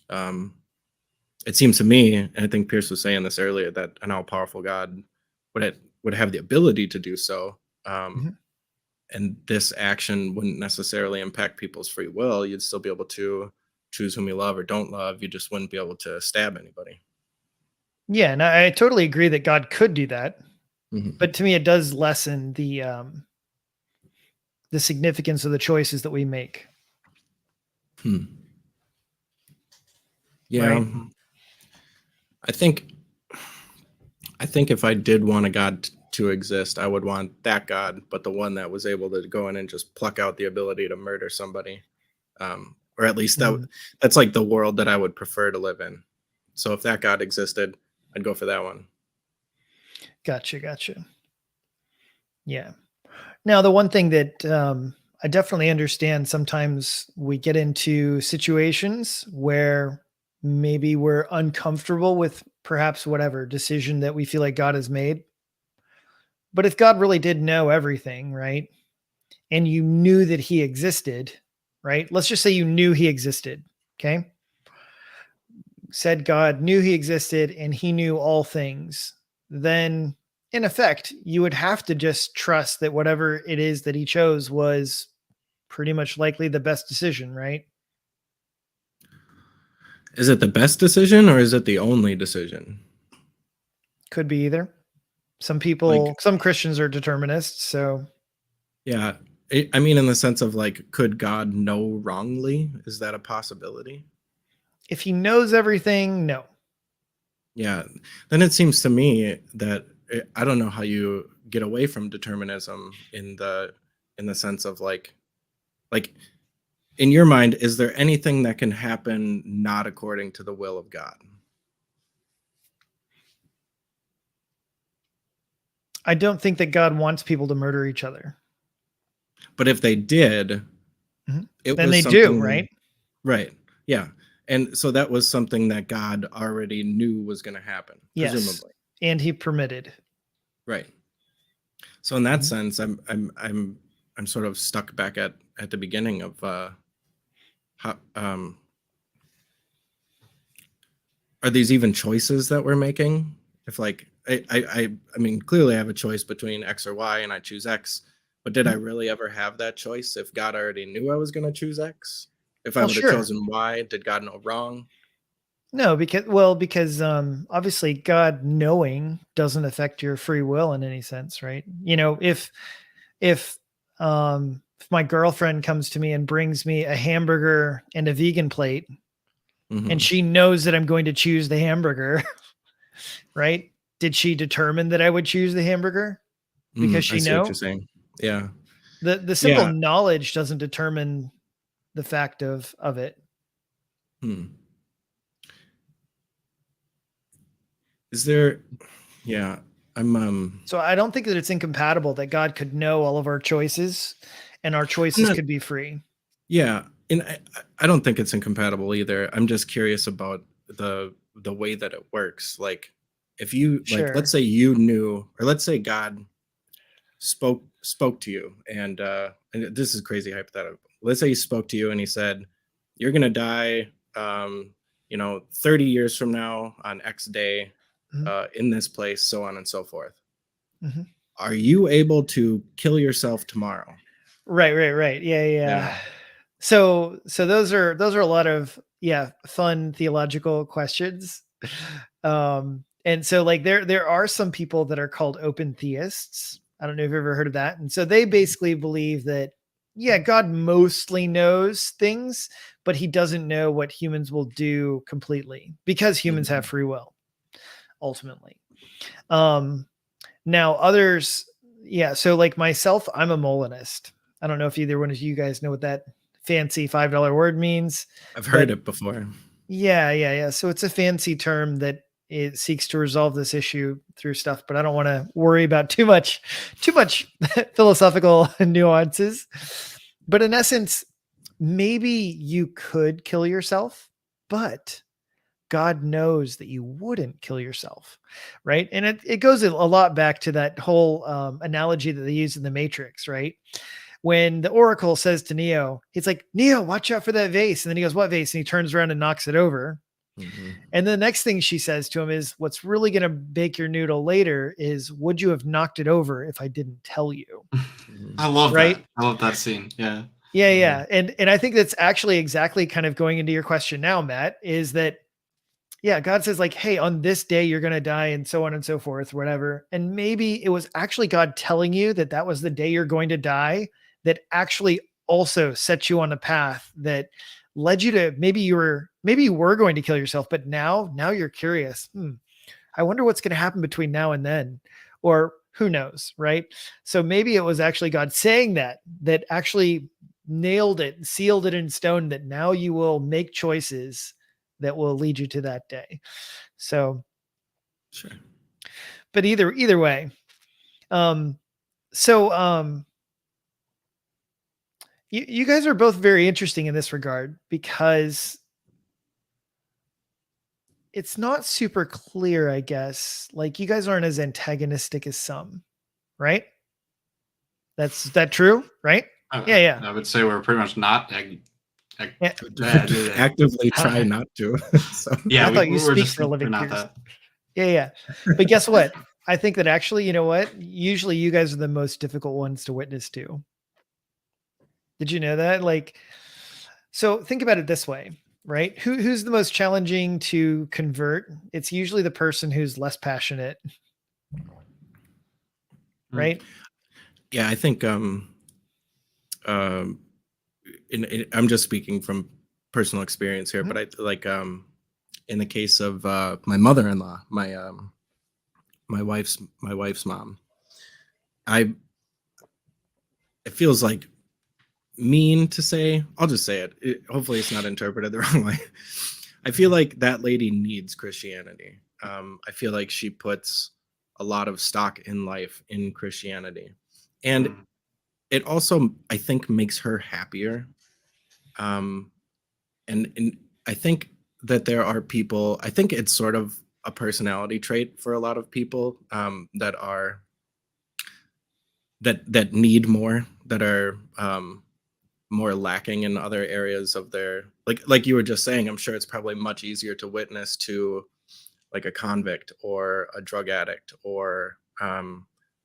Um, it seems to me, and I think Pierce was saying this earlier, that an all-powerful God would have the ability to do so, Mhm. and this action wouldn't necessarily impact people's free will. You'd still be able to choose whom you love or don't love. You just wouldn't be able to stab anybody. Yeah, and I totally agree that God could do that, Mhm. but to me, it does lessen the significance of the choices that we make. Hmm. Yeah, Right? I think if I did want a God to exist, I would want that God, but the one that was able to go in and just pluck out the ability to murder somebody, or at least Mhm. that's like the world that I would prefer to live in. So if that God existed, I'd go for that one. Gotcha. Yeah. Now, the one thing that I definitely understand, sometimes we get into situations where maybe we're uncomfortable with perhaps whatever decision that we feel like God has made. But if God really did know everything, right? And you knew that he existed, right? Let's just say you knew he existed, okay? Said God knew he existed and he knew all things. Then, in effect, you would have to just trust that whatever it is that he chose was pretty much likely the best decision, right? Is it the best decision or is it the only decision? Could be either. Some people, Like, some Christians are determinists. So, yeah. I mean, in the sense of like, could God know wrongly? Is that a possibility? if he knows everything, no. Yeah. Then it seems to me that I don't know how you get away from determinism in the sense of like in your mind, is there anything that can happen not according to the will of God? I don't think that God wants people to murder each other. But if they did, Mhm. it Then was they do, something, right? right? Yeah. And so that was something that God already knew was going to happen, Yes. presumably. And he permitted. Right. So in that Mhm. sense, I'm sort of stuck back at the beginning of how are these even choices that we're making? If like I mean, clearly I have a choice between X or Y and I choose X, but did I Mhm. really ever have that choice if God already knew I was going to choose X? If I Well, would have sure. chosen Y, did God know wrong? No, because obviously God knowing doesn't affect your free will in any sense, right? You know, if my girlfriend comes to me and brings me a hamburger and a vegan plate and Mhm. she knows that I'm going to choose the hamburger, right? Did she determine that I would choose the hamburger because I she see what you're know? saying. Yeah. The simple Yeah. knowledge doesn't determine the fact of it. Hmm. Is there yeah, I'm So I don't think that it's incompatible that God could know all of our choices and our I'm choices not could be free. yeah, and I don't think it's incompatible either. I'm just curious about the way that it works. Like if you like let's Sure. say you knew or let's say God spoke to you and this is crazy hypothetical. Let's say he spoke to you and he said you're going to die 30 years from now on X day Mhm, in this place, so on and so forth. mhm. Are you able to kill yourself tomorrow? Right. Yeah, Yeah. yeah. So those are a lot of fun theological questions. And so like there are some people that are called open theists. I don't know if you've ever heard of that. And so they basically believe that God mostly knows things, but he doesn't know what humans will do completely because humans have Mhm. free will ultimately. Um Now others, so like myself, I'm a Molinist. I don't know if either one of you guys know what that fancy $5 word means, I've but heard it before. yeah. So it's a fancy term that it seeks to resolve this issue through stuff, but I don't want to worry about too much philosophical nuances. But in essence, maybe you could kill yourself, but God knows that you wouldn't kill yourself, right? And it goes a lot back to that whole analogy that they use in the Matrix, right? When the Oracle says to Neo, it's like, Neo, watch out for that vase. And then he goes, what vase? And he turns around and knocks it over. Mhm. And the next thing she says to him is, what's really going to bake your noodle later is, would you have knocked it over if I didn't tell you? Mhm. I love Right. that. I love that scene. Yeah. Mhm. And I think that's actually exactly kind of going into your question now, Matt, is that God says like, hey, on this day you're going to die and so on and so forth, whatever. And maybe it was actually God telling you that that was the day you're going to die that actually also set you on a path that led you to maybe you were going to kill yourself, but now you're curious. I wonder what's going to happen between now and then, or who knows, right? So maybe it was actually God saying that actually nailed it, sealed it in stone that now you will make choices that will lead you to that day. So, Sure. but either way, um, so you guys are both very interesting in this regard because it's not super clear, I guess. Like you guys aren't as antagonistic as some. right? Is that true, right? Yeah. I would say we're pretty much not Yeah. Actively try not to. So yeah, I thought you we're speak just for a we're living, not Pierce. that. Yeah. But guess what? I think that actually, you know what? Usually you guys are the most difficult ones to witness to. Did you know that? Like, so think about it this way, right? Who's the most challenging to convert? It's usually the person who's less passionate, right? yeah, I think I'm just speaking from personal experience here, Mhm. but I like in the case of my mother-in-law, my wife's mom, I it feels like mean to say. I'll just say hopefully it's not interpreted the wrong way. I feel like that lady needs Christianity. I feel like she puts a lot of stock in life in Christianity, and it also, I think, makes her happier. Um, and I think that there are people. I think it's sort of a personality trait for a lot of people that need more, that are more lacking in other areas of their, like you were just saying. I'm sure it's probably much easier to witness to like a convict or a drug addict or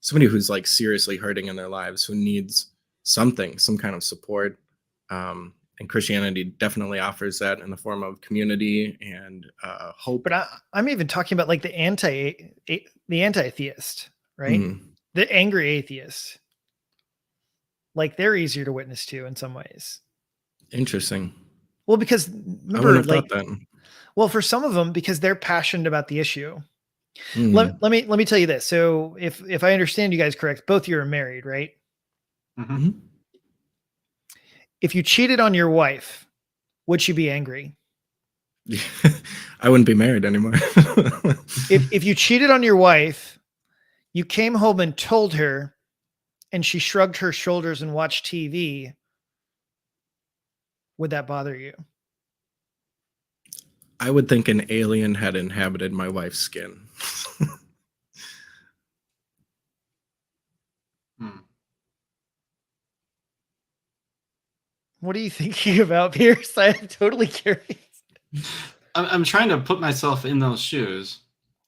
somebody who's like seriously hurting in their lives, who needs some kind of support. And Christianity definitely offers that in the form of community and hope. But I'm even talking about like the anti-theist, right? The angry atheist. Like they're easier to witness to in some ways. Interesting. Well, because I remember, wouldn't have like, thought that. well, for some of them, because they're passionate about the issue. Mm. Let me tell you this. So if I understand you guys correct, both of you are married, right? Mhm. If you cheated on your wife, would she be angry? I wouldn't be married anymore. If you cheated on your wife, you came home and told her, and she shrugged her shoulders and watched TV, would that bother you? I would think an alien had inhabited my wife's skin. What are you thinking about, Pierce? I'm totally curious. I'm trying to put myself in those shoes,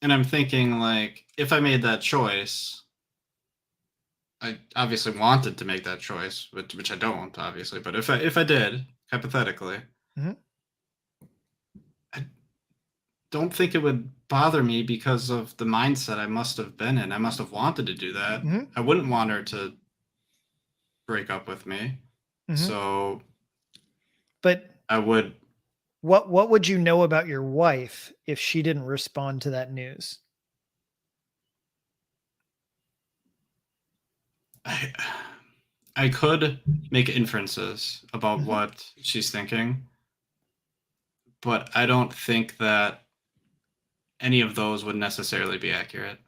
and I'm thinking, like, if I made that choice, I obviously wanted to make that choice, which I don't, obviously. But if I did, hypothetically, Mhm. I don't think it would bother me because of the mindset I must have been in. I must have wanted to do that. Mhm. I wouldn't want her to break up with me, Mhm. so But I would. what would you know about your wife if she didn't respond to that news? I could make inferences about Mhm. what she's thinking, but I don't think that any of those would necessarily be accurate.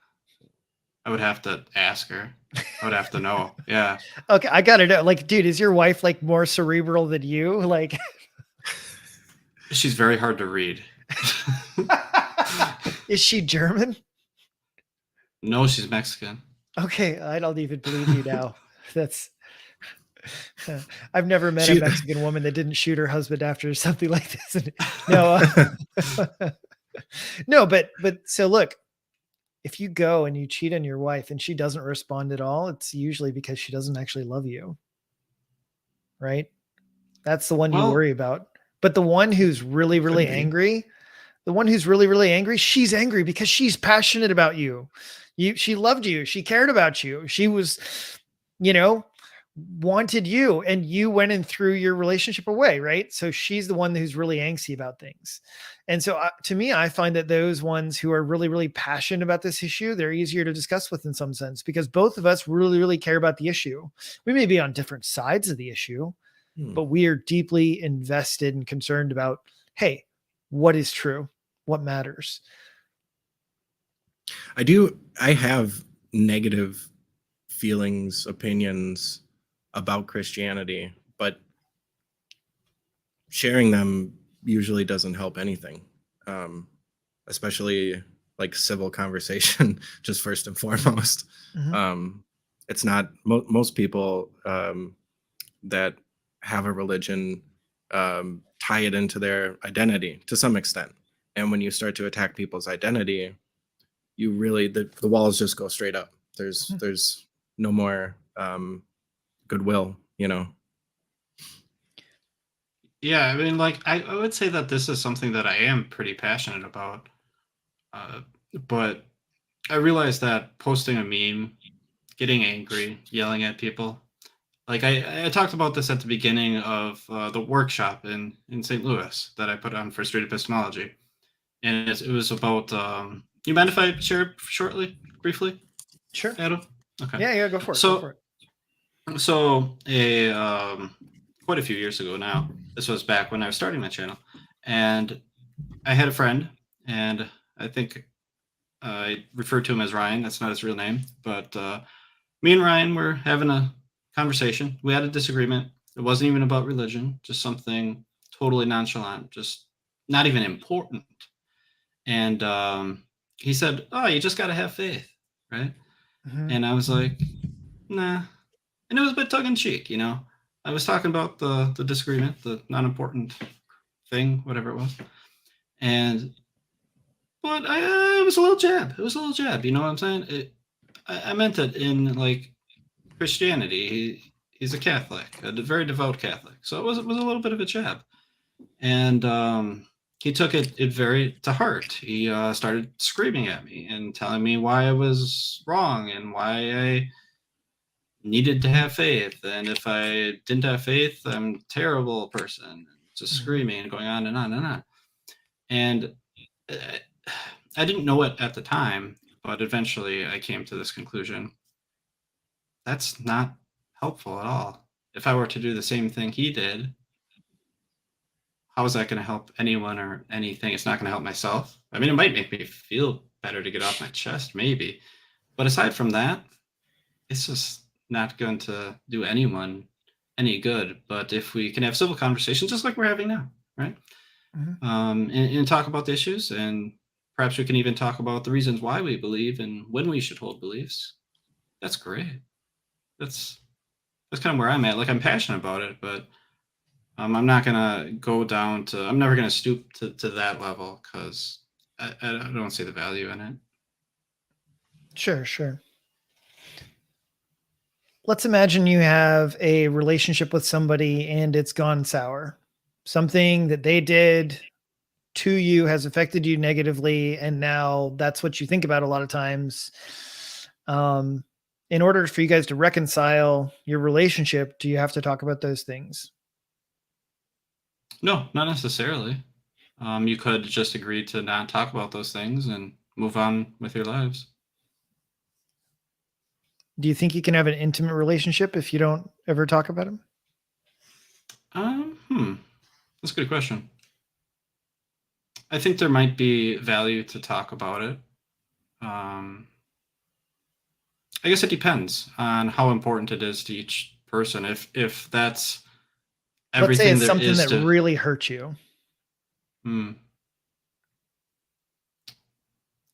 I would have to ask her. I would have to know. Yeah. Okay, I gotta know. Like, dude, is your wife like more cerebral than you? Like, She's very hard to read. is she German? No, she's Mexican. Okay, I don't even believe you now. That's I've never met a She- Mexican woman that didn't shoot her husband after something like this. No, no, but so look, if you go and you cheat on your wife and she doesn't respond at all, it's usually because she doesn't actually love you, right? That's the one you Well, worry about. But the one who's really, Could really be. angry, the one who's really, really angry, she's angry because she's passionate about you. She loved you. She cared about you. She was, you know, wanted you, and you went and threw your relationship away, right? So she's the one who's really angsty about things. And so to me, I find that those ones who are really, really passionate about this issue, they're easier to discuss with in some sense, because both of us really, really care about the issue. We may be on different sides of the issue, but we are deeply invested and concerned about, hey, what is true? What matters? I have negative feelings, opinions about Christianity, but sharing them usually doesn't help anything. Especially like civil conversation, just first and foremost. Mhm. It's not most people that have a religion tie it into their identity to some extent. And when you start to attack people's identity, you really the walls just go straight up. There's no more goodwill, you know. Yeah, I mean, like, I would say that this is something that I am pretty passionate about. Uh, but I realized that posting a meme, getting angry, yelling at people, like I talked about this at the beginning of the workshop in St. Louis that I put on for street epistemology. And it was about, you mind if I share shortly, briefly, Sure. Adam? Okay. Yeah, go for it. So, Go for it. So quite a few years ago now, this was back when I was starting my channel, and I had a friend, and I think I referred to him as Ryan. That's not his real name, but me and Ryan were having a conversation. We had a disagreement. It wasn't even about religion, just something totally nonchalant, just not even important. And he said, "Oh, you just got to have faith, right?" Mhm. And I was like, "Nah." And it was a bit tongue in cheek, you know. I was talking about the disagreement, the non important thing, whatever it was, and but it was a little jab. It was a little jab. You know what I'm saying? I meant it in like Christianity. He's a Catholic, a very devout Catholic. So it was a little bit of a jab, and he took it very to heart. He started screaming at me and telling me why I was wrong and why I needed to have faith, and if I didn't have faith, I'm a terrible person. Just screaming and going on and on and on. And I didn't know it at the time, but eventually I came to this conclusion. That's not helpful at all. If I were to do the same thing he did, how is that going to help anyone or anything? It's not going to help myself. I mean, it might make me feel better to get off my chest, maybe. But aside from that, it's just not going to do anyone any good. But if we can have civil conversations, just like we're having now, right? And talk about the issues, and perhaps we can even talk about the reasons why we believe and when we should hold beliefs. That's great. That's kind of where I'm at. Like, I'm passionate about it, but I'm not gonna go down to. I'm never gonna stoop to that level because I don't see the value in it. Sure. Let's imagine you have a relationship with somebody and it's gone sour. Something that they did to you has affected you negatively, and now that's what you think about a lot of times. In order for you guys to reconcile your relationship, do you have to talk about those things? No, not necessarily. You could just agree to not talk about those things and move on with your lives. Do you think you can have an intimate relationship if you don't ever talk about them? That's a good question. I think there might be value to talk about it. I guess it depends on how important it is to each person. If that's Let's say everything it's there something is that to, really hurt you. I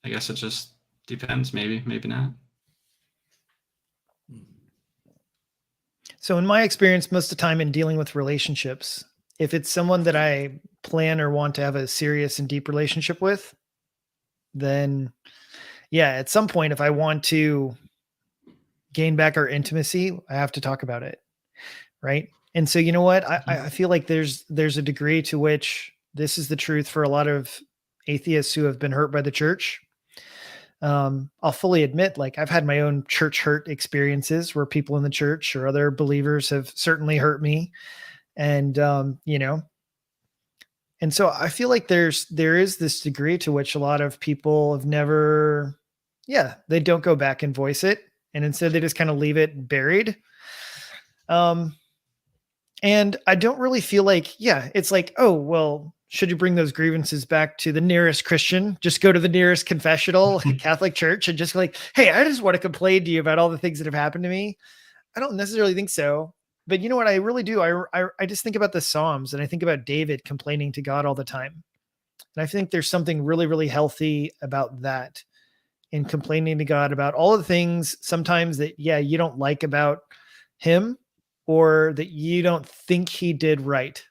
guess it just depends. Maybe not. So in my experience, most of the time in dealing with relationships, if it's someone that I plan or want to have a serious and deep relationship with, then yeah, at some point, if I want to gain back our intimacy, I have to talk about it. Right. And so, you know what? I feel like there's a degree to which this is the truth for a lot of atheists who have been hurt by the church. I'll fully admit, like, I've had my own church hurt experiences where people in the church or other believers have certainly hurt me. And, and so I feel like there is this degree to which a lot of people have never, they don't go back and voice it. And instead they just kind of leave it buried. And I don't really feel like, it's like, oh, well, should you bring those grievances back to the nearest Christian? Just go to the nearest confessional Catholic church and just like, hey, I just want to complain to you about all the things that have happened to me. I don't necessarily think so. But you know what I really do? I just think about the Psalms, and I think about David complaining to God all the time. And I think there's something really, really healthy about that. and complaining to God about all the things sometimes that, yeah, you don't like about him or that you don't think he did right.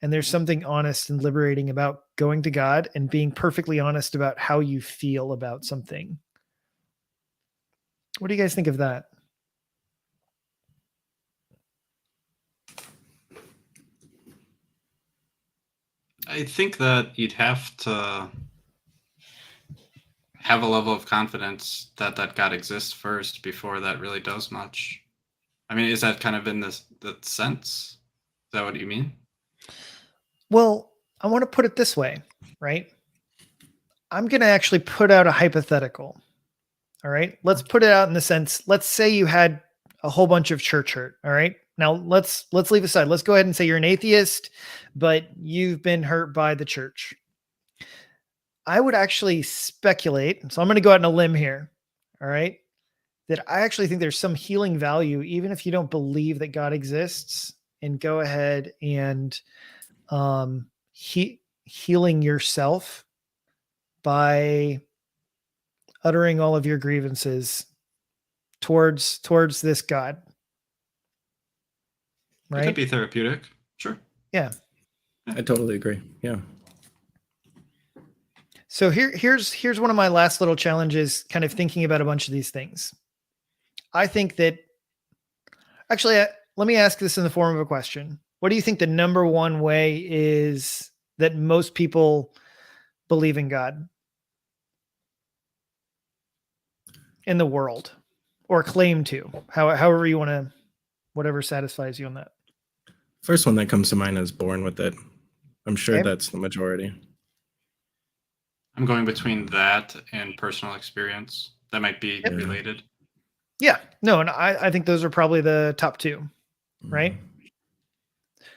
And there's something honest and liberating about going to God and being perfectly honest about how you feel about something. What do you guys think of that? I think that you'd have to have a level of confidence that God exists first before that really does much. I mean, is that kind of in that sense? Is that what you mean? Well, I want to put it this way, right? I'm going to actually put out a hypothetical. All right. Let's put it out in the sense, let's say you had a whole bunch of church hurt. All right. Now let's leave aside. Let's go ahead and say you're an atheist, but you've been hurt by the church. I would actually speculate. So I'm going to go out on a limb here. All right. That I actually think there's some healing value, even if you don't believe that God exists, and go ahead and healing yourself by uttering all of your grievances towards this God. Right? It could be therapeutic. Sure. Yeah. I totally agree. Yeah. So here's one of my last little challenges, kind of thinking about a bunch of these things. I think that actually, let me ask this in the form of a question. What do you think the number one way is that most people believe in God in the world, or claim to? However you want to, whatever satisfies you on that. First one that comes to mind is born with it. I'm sure Okay. that's the majority. I'm going between that and personal experience. That might be Yep. related. Yeah, no, and I think those are probably the top two, right?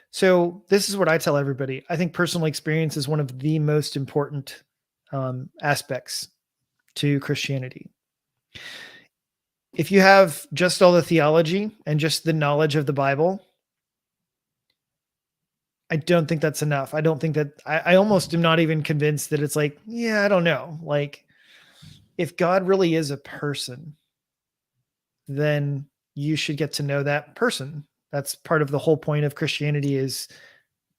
So this is what I tell everybody. I think personal experience is one of the most important aspects to Christianity. If you have just all the theology and just the knowledge of the Bible, I don't think that's enough. I don't think that I almost am not even convinced that it's like, yeah, I don't know. Like, if God really is a person, then you should get to know that person. That's part of the whole point of Christianity, is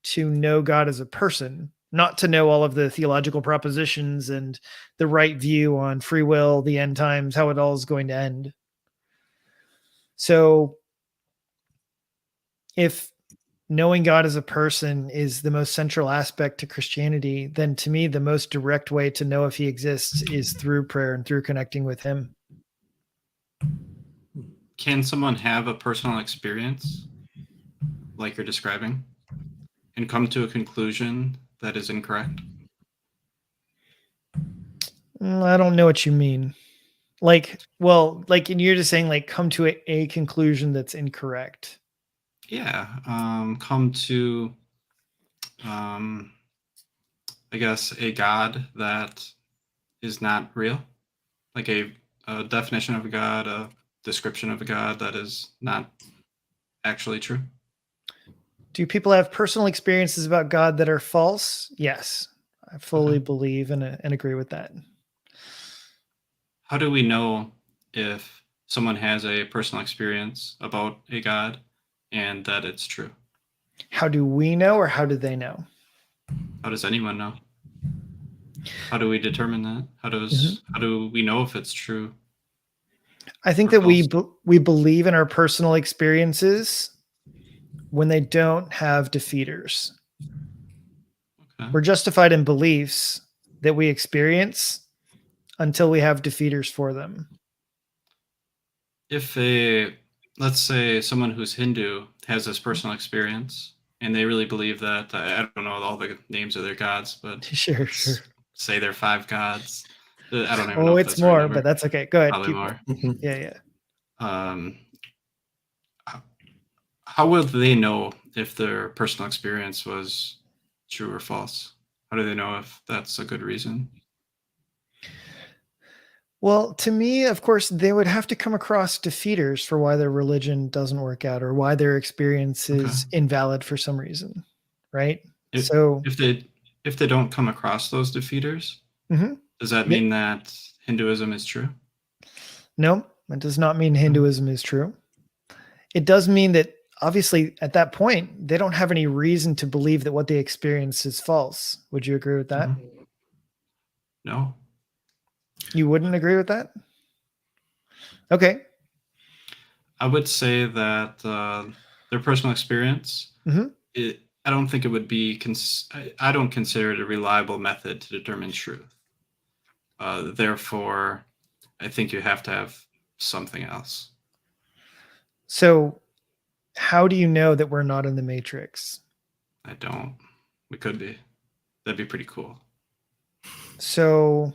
to know God as a person, not to know all of the theological propositions and the right view on free will, the end times, how it all is going to end. So if knowing God as a person is the most central aspect to Christianity, then to me, the most direct way to know if he exists is through prayer and through connecting with him. Can someone have a personal experience like you're describing and come to a conclusion that is incorrect? I don't know what you mean. Like, well, like, and you're just saying, like, come to a conclusion that's incorrect. Yeah. Come to, I guess, a God that is not real, like a definition of a God, a description of a God that is not actually true. Do people have personal experiences about God that are false? Yes, I fully Okay. believe and agree with that. How do we know if someone has a personal experience about a God and that it's true? How do we know, or how do they know? How does anyone know? How do we determine that? How do we know if it's true? I think or that we false? we believe in our personal experiences when they don't have defeaters. Okay. We're justified in beliefs that we experience until we have defeaters for them. If let's say someone who's Hindu has this personal experience and they really believe that, I don't know all the names of their gods, but Sure. say they're 5 gods. I don't even know Oh, if it's that's the right more, number. but that's okay. Go ahead. Probably Keep more. going. Yeah. Um, how will they know if their personal experience was true or false? How do they know if that's a good reason? Well, to me, of course, they would have to come across defeaters for why their religion doesn't work out or why their experience is invalid for some reason, right? If they don't come across those defeaters, Mhm. does that They- mean that Hinduism is true? No, that does not mean Hinduism is true. It does mean that obviously at that point, they don't have any reason to believe that what they experience is false. Would you agree with that? Mhm. No. You wouldn't agree with that? Okay. I would say that their personal experience, Mhm. I don't think it would be, I don't consider it a reliable method to determine truth. Therefore, I think you have to have something else. So how do you know that we're not in the Matrix? I don't. We could be. That'd be pretty cool. So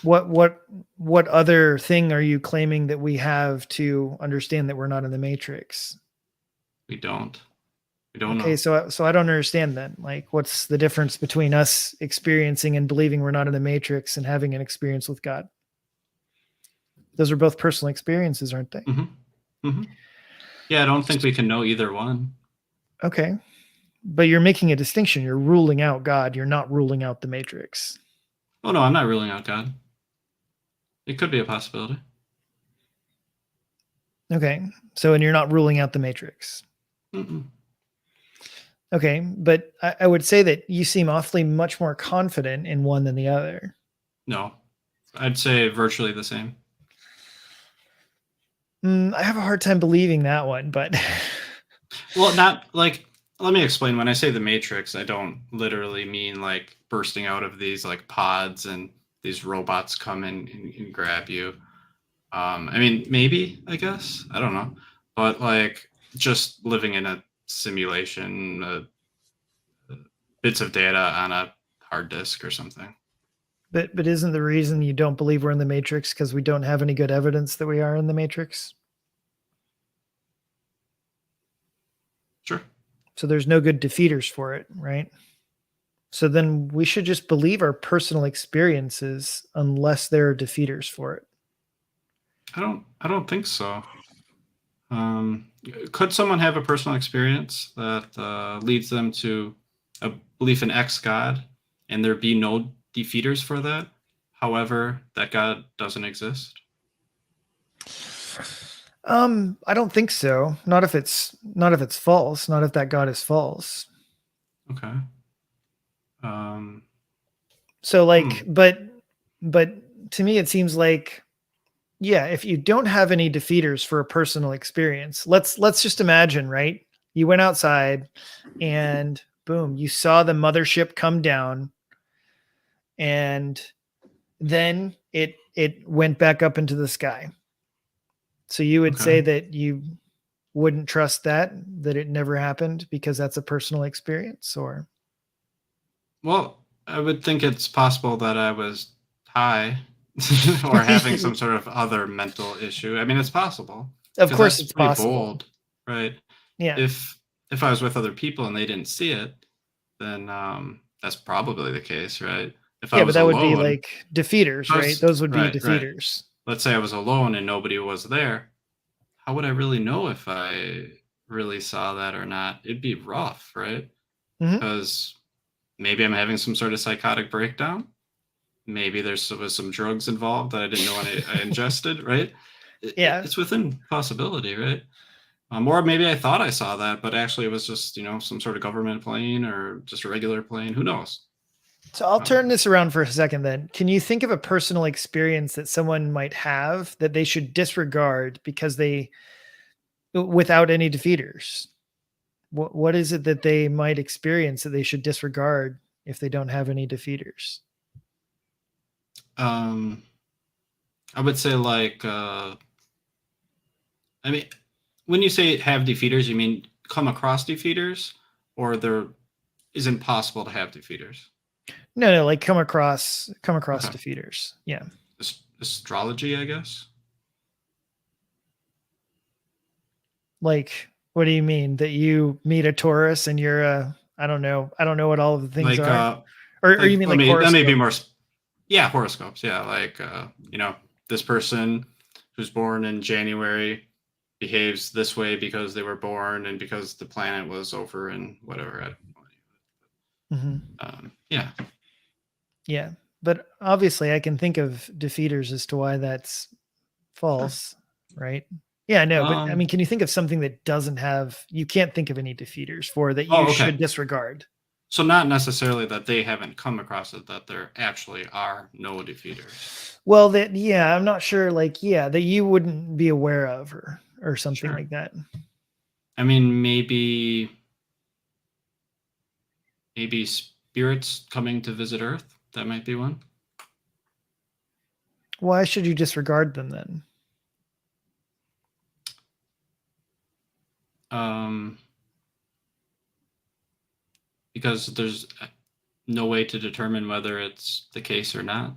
what other thing are you claiming that we have to understand that we're not in the Matrix? We don't. We don't Okay, know. so I don't understand then. Like, what's the difference between us experiencing and believing we're not in the Matrix and having an experience with God? Those are both personal experiences, aren't they? Hmm. Hmm. Yeah, I don't think we can know either one. Okay. But you're making a distinction. You're ruling out God. You're not ruling out the Matrix. Oh no, I'm not ruling out God. It could be a possibility. Okay. So, and you're not ruling out the Matrix. Mm-mm. Okay. But I would say that you seem awfully much more confident in one than the other. No, I'd say virtually the same. I have a hard time believing that one, but Well, not like, let me explain. When I say the Matrix, I don't literally mean like bursting out of these like pods and these robots come and grab you. I mean, maybe, I guess. I don't know. But like just living in a simulation, bits of data on a hard disk or something. but isn't the reason you don't believe we're in the Matrix because we don't have any good evidence that we are in the Matrix? Sure. So there's no good defeaters for it, right? So then we should just believe our personal experiences unless there are defeaters for it. I don't think so. Um, could someone have a personal experience that leads them to a belief in X God and there be no defeaters for that? However, that God doesn't exist? I don't think so. Not if it's false. Not if that God is false. Okay. Um, So like, hmm. but to me it seems like, yeah, if you don't have any defeaters for a personal experience, let's just imagine, right? You went outside and boom, you saw the mothership come down and then it went back up into the sky. So you would Okay. say that you wouldn't trust that it never happened because that's a personal experience, or Well, I would think it's possible that I was high or having some sort of other mental issue. I mean, it's possible of because course that's it's pretty possible. bold, right? Yeah. If if I was with other people and they didn't see it, then that's probably the case, right? If I Yeah, but was that would be alone, like defeaters, I right? was, Those would be right, right. defeaters. Let's say I was alone and nobody was there. How would I really know if I really saw that or not? It'd be rough, right? Mhm. Because maybe I'm having some sort of psychotic breakdown. Maybe was some drugs involved that I didn't know I ingested, right? Yeah. It's within possibility, right? Or maybe I thought I saw that, but actually it was just, some sort of government plane or just a regular plane. Who knows? So I'll turn Um, this around for a second then. Can you think of a personal experience that someone might have that they should disregard because they without any defeaters? What is it that they might experience that they should disregard if they don't have any defeaters? um, I would say like, I mean, when you say have defeaters, you mean come across defeaters, or there is impossible to have defeaters? No, like come across Okay, defeaters. Yeah. Astrology, I guess. Like, what do you mean that you meet a Taurus and you're a, I don't know what all of the things Like, are. Or you mean like let me be horoscope? more. Yeah, horoscopes. Yeah, like this person who's born in January behaves this way because they were born and because the planet was over and whatever. I don't know. Mhm. Yeah. Yeah. But obviously, I can think of defeaters as to why that's false, right? Yeah, I know, but I mean, can you think of something that doesn't have? You can't think of any defeaters for that you okay. should disregard. So not necessarily that they haven't come across it, that there actually are no defeaters. Well, that yeah, I'm not sure. Like, yeah, that you wouldn't be aware of, or something Sure. like that. I mean, maybe spirits coming to visit Earth. That might be one. Why should you disregard them then? Because there's no way to determine whether it's the case or not.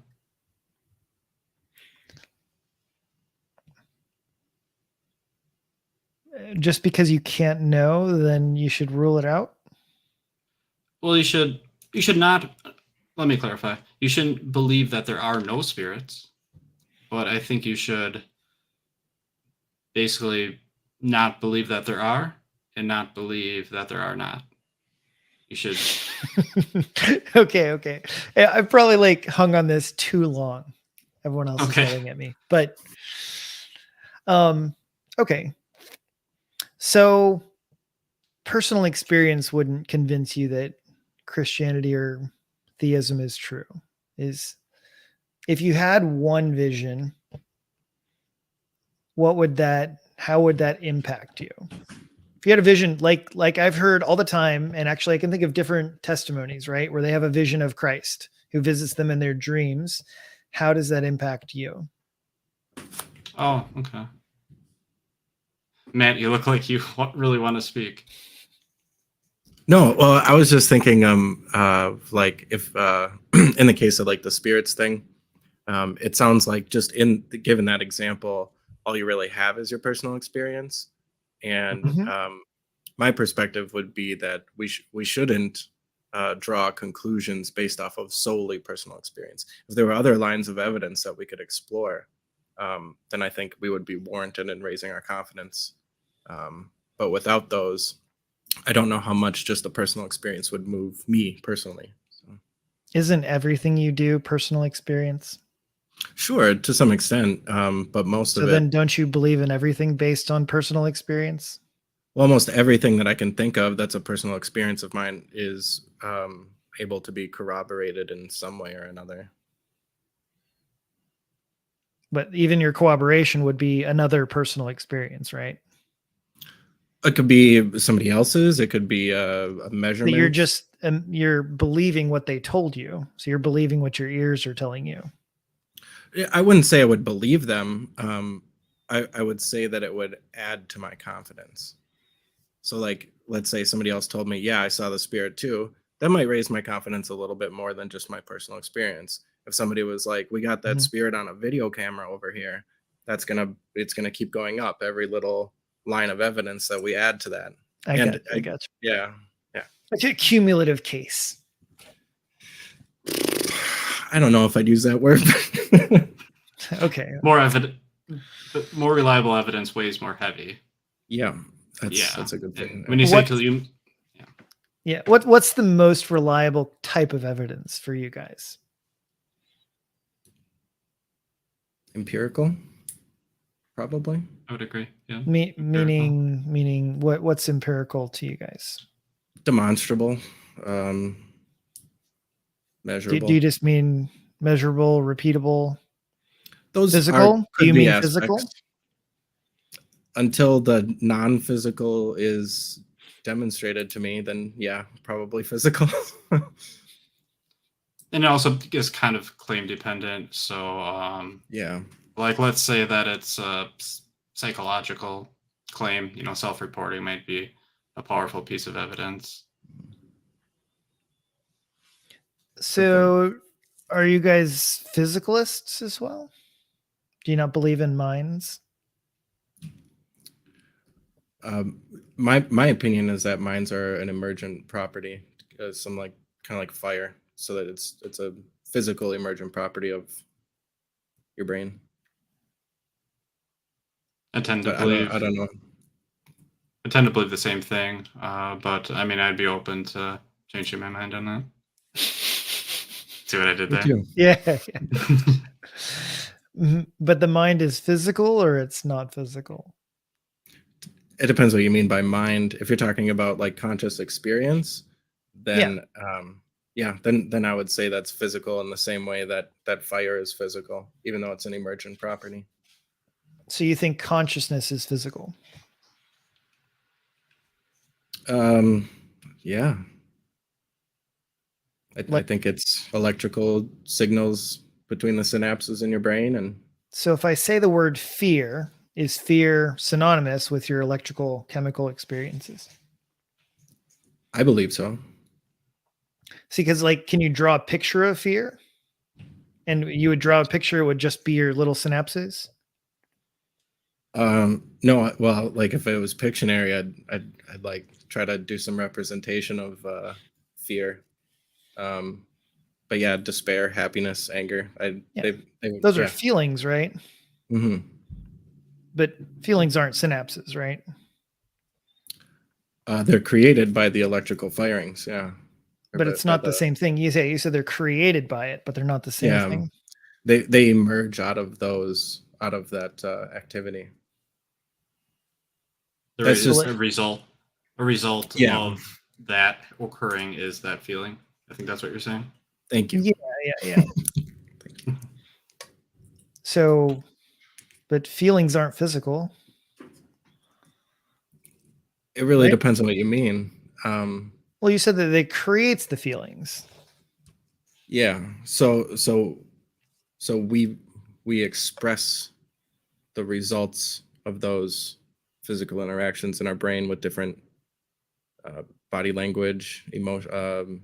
Just because you can't know, then you should rule it out. Well, you should not. Let me clarify. You shouldn't believe that there are no spirits, but I think you should basically not believe that there are and not believe that there are not. You should. Okay. I've probably like hung on this too long. Everyone else is yelling at me, but okay. So personal experience wouldn't convince you that Christianity or theism is true. Is if you had one vision, how would that impact you? If you had a vision, like I've heard all the time, and actually I can think of different testimonies, right, where they have a vision of Christ who visits them in their dreams. How does that impact you? Oh, okay. Matt, you look like you really want to speak. No, well, I was just thinking, like if in the case of like the spirits thing, it sounds like just given that example, all you really have is your personal experience, and my perspective would be that we shouldn't draw conclusions based off of solely personal experience. If there were other lines of evidence that we could explore, then I think we would be warranted in raising our confidence. But without those, I don't know how much just the personal experience would move me personally. So. Isn't everything you do personal experience? Sure, to some extent, but most of it. So then don't you believe in everything based on personal experience? Well, almost everything that I can think of that's a personal experience of mine is able to be corroborated in some way or another. But even your corroboration would be another personal experience, right? It could be somebody else's. It could be a measurement. But you're just you're believing what they told you. So you're believing what your ears are telling you. I wouldn't say I would believe them. I would say that it would add to my confidence. So like, let's say somebody else told me, yeah, I saw the spirit too. That might raise my confidence a little bit more than just my personal experience. If somebody was like, we got that spirit on a video camera over here, it's gonna keep going up every little line of evidence that we add to that. I got you. Yeah. It's a cumulative case. I don't know if I'd use that word. Okay. More reliable evidence weighs more heavy. Yeah, that's a good thing. When you say to you, yeah. What's the most reliable type of evidence for you guys? Empirical, probably. I would agree. Yeah. Meaning what's empirical to you guys? Demonstrable, measurable. Do you just mean measurable, repeatable? Those physical? Do you mean physical? Until the non-physical is demonstrated to me, then yeah, probably physical. And it also is kind of claim dependent. So yeah, like let's say that it's a psychological claim, self-reporting might be a powerful piece of evidence. So are you guys physicalists as well? Do you not believe in minds? My opinion is that minds are an emergent property, kind of like fire, so that it's a physical emergent property of your brain. I tend to believe. I don't know. I tend to believe the same thing, but I mean, I'd be open to changing my mind on that. See what I did Me there? too. Yeah. But the mind is physical or it's not physical? It depends what you mean by mind. If you're talking about like conscious experience, Yeah. then yeah, then I would say that's physical in the same way that fire is physical, even though it's an emergent property. So you think consciousness is physical? Yeah, I think it's electrical signals between the synapses in your brain, and So if I say the word fear, is fear synonymous with your electrical chemical experiences? I believe so. See, because like, can you draw a picture of fear? And you would draw a picture, it would just be your little synapses? No, well, like if it was Pictionary, I'd like try to do some representation of fear. But yeah, despair, happiness, anger. Yeah. They Those are yeah. feelings, right? hmm But feelings aren't synapses, right? They're created by the electrical firings, yeah. Or But it's by not the same thing. You said they're created by it, but they're not the same yeah, thing. they emerge out of that activity. That's just A result yeah. of that occurring is that feeling. I think that's what you're saying. Thank you. Yeah. So, but feelings aren't physical. It really Right? depends on what you mean. Well, you said that it creates the feelings. Yeah. So we express the results of those physical interactions in our brain with different body language, emotion,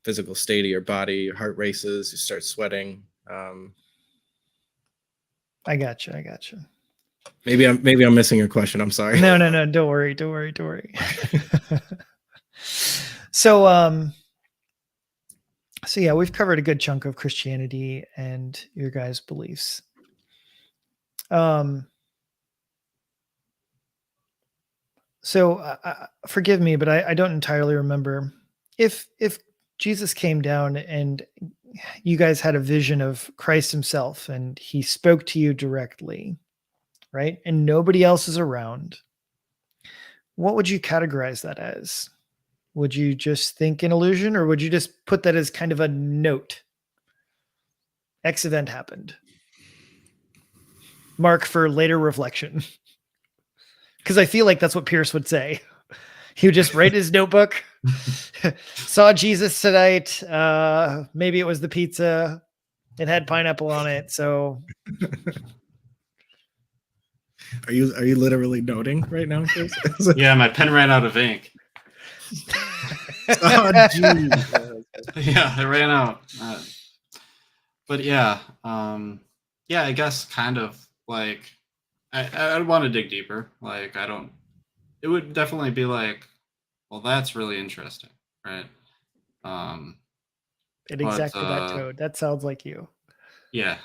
physical state of your body. Your heart races, you start sweating. I got you. Maybe I'm missing your question. I'm sorry. No. Don't worry. So, so yeah, we've covered a good chunk of Christianity and your guys' beliefs. So forgive me, but I don't entirely remember if Jesus came down and you guys had a vision of Christ himself and he spoke to you directly, right? And nobody else is around. What would you categorize that as? Would you just think an illusion or would you just put that as kind of a note? X event happened. Mark for later reflection. Because I feel like that's what Pierce would say. He would just write his notebook. Saw Jesus tonight. Maybe it was the pizza. It had pineapple on it. So Are you literally noting right now, Chris? Yeah, my pen ran out of ink. Oh, geez. Yeah, it ran out. But yeah, I guess kind of like I'd want to dig deeper. Like it would definitely be like, well, that's really interesting, right? it But exactly that toad. That sounds like you. yeah,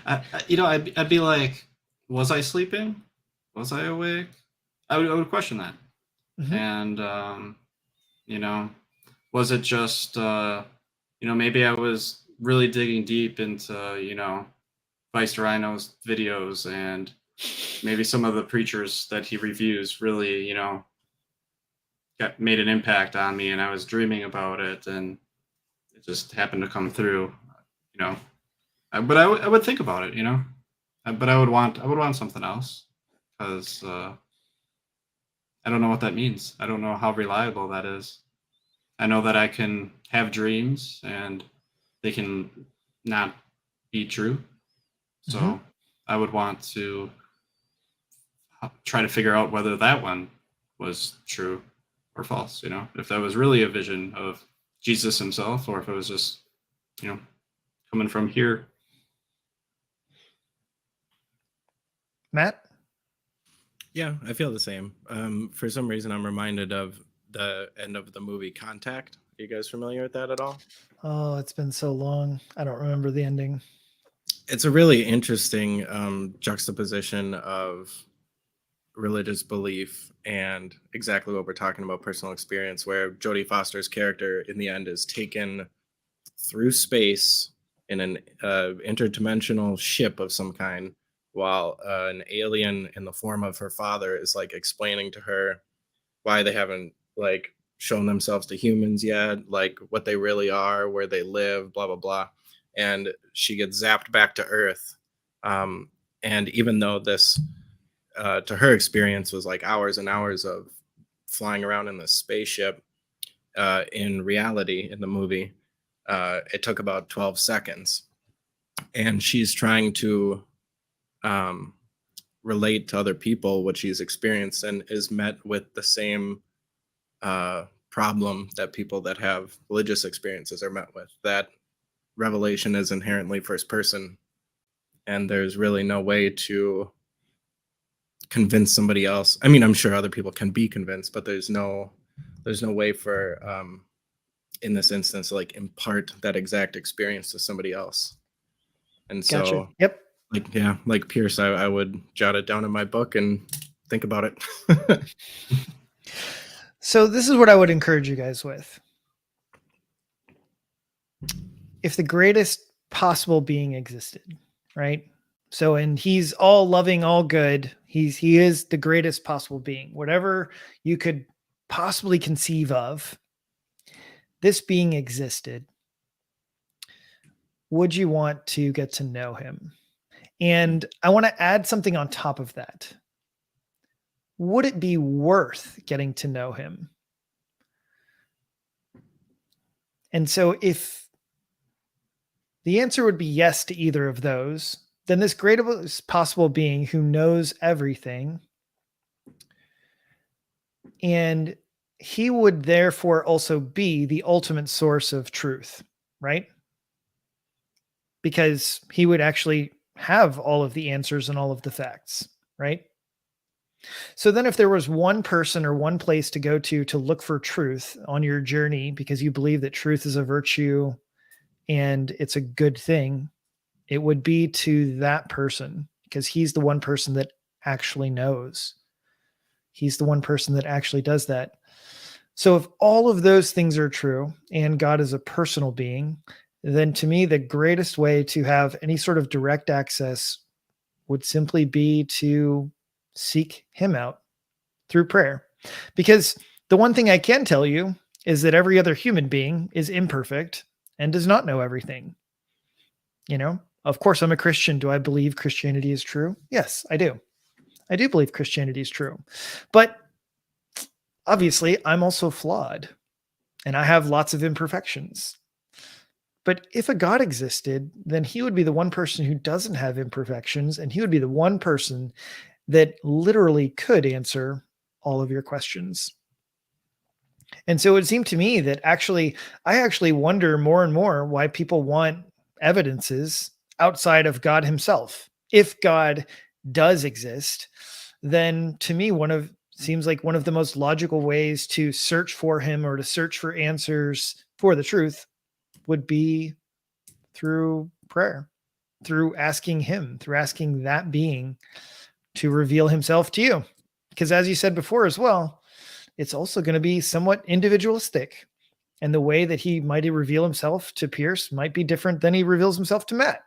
I'd be like, was I sleeping? Was I awake? I would question that. Mhm. And was it just maybe I was really digging deep into Vice Rhino's videos, and maybe some of the preachers that he reviews really made an impact on me, and I was dreaming about it, and it just happened to come through. But I would think about it, but I would want something else, because I don't know what that means. I don't know how reliable that is. I know that I can have dreams and they can not be true. So Mhm. I would want to try to figure out whether that one was true or false, if that was really a vision of Jesus himself, or if it was just, coming from here. Matt? Yeah, I feel the same. For some reason, I'm reminded of the end of the movie Contact. Are you guys familiar with that at all? Oh, it's been so long. I don't remember the ending. It's a really interesting juxtaposition of religious belief and exactly what we're talking about, personal experience, where Jodie Foster's character in the end is taken through space in an interdimensional ship of some kind, while an alien in the form of her father is like explaining to her why they haven't like shown themselves to humans yet, like what they really are, where they live, blah blah blah. And she gets zapped back to Earth. And even though this, to her experience, was like hours and hours of flying around in this spaceship, in reality, in the movie, it took about 12 seconds. And she's trying to relate to other people what she's experienced, and is met with the same problem that people that have religious experiences are met with, that revelation is inherently first person, and there's really no way to convince somebody else. I mean, I'm sure other people can be convinced, but there's no way for in this instance, like, impart that exact experience to somebody else. And so Gotcha. Yep. like, yeah, like Pierce, I would jot it down in my book and think about it. So this is what I would encourage you guys with. If the greatest possible being existed, right? So, and he's all loving, all good. He is the greatest possible being. Whatever you could possibly conceive of, this being existed. Would you want to get to know him? And I want to add something on top of that. Would it be worth getting to know him? And so if the answer would be yes to either of those, then this greatest possible being who knows everything, and he would therefore also be the ultimate source of truth, right? Because he would actually have all of the answers and all of the facts, right? So then if there was one person or one place to go to look for truth on your journey, because you believe that truth is a virtue and it's a good thing, it would be to that person, because he's the one person that actually knows. He's the one person that actually does that. So if all of those things are true and God is a personal being, then to me, the greatest way to have any sort of direct access would simply be to seek him out through prayer. Because the one thing I can tell you is that every other human being is imperfect and does not know everything. You know, of course, I'm a Christian. Do I believe Christianity is true? Yes, I do. I do believe Christianity is true. But obviously, I'm also flawed and I have lots of imperfections. But if a God existed, then he would be the one person who doesn't have imperfections, and he would be the one person that literally could answer all of your questions. And so it would seem to me that I actually wonder more and more why people want evidences outside of God himself. If God does exist, then to me, seems like one of the most logical ways to search for him or to search for answers for the truth would be through prayer, through asking him, through asking that being to reveal himself to you. Because as you said before as well, it's also going to be somewhat individualistic. And the way that he might reveal himself to Pierce might be different than he reveals himself to Matt.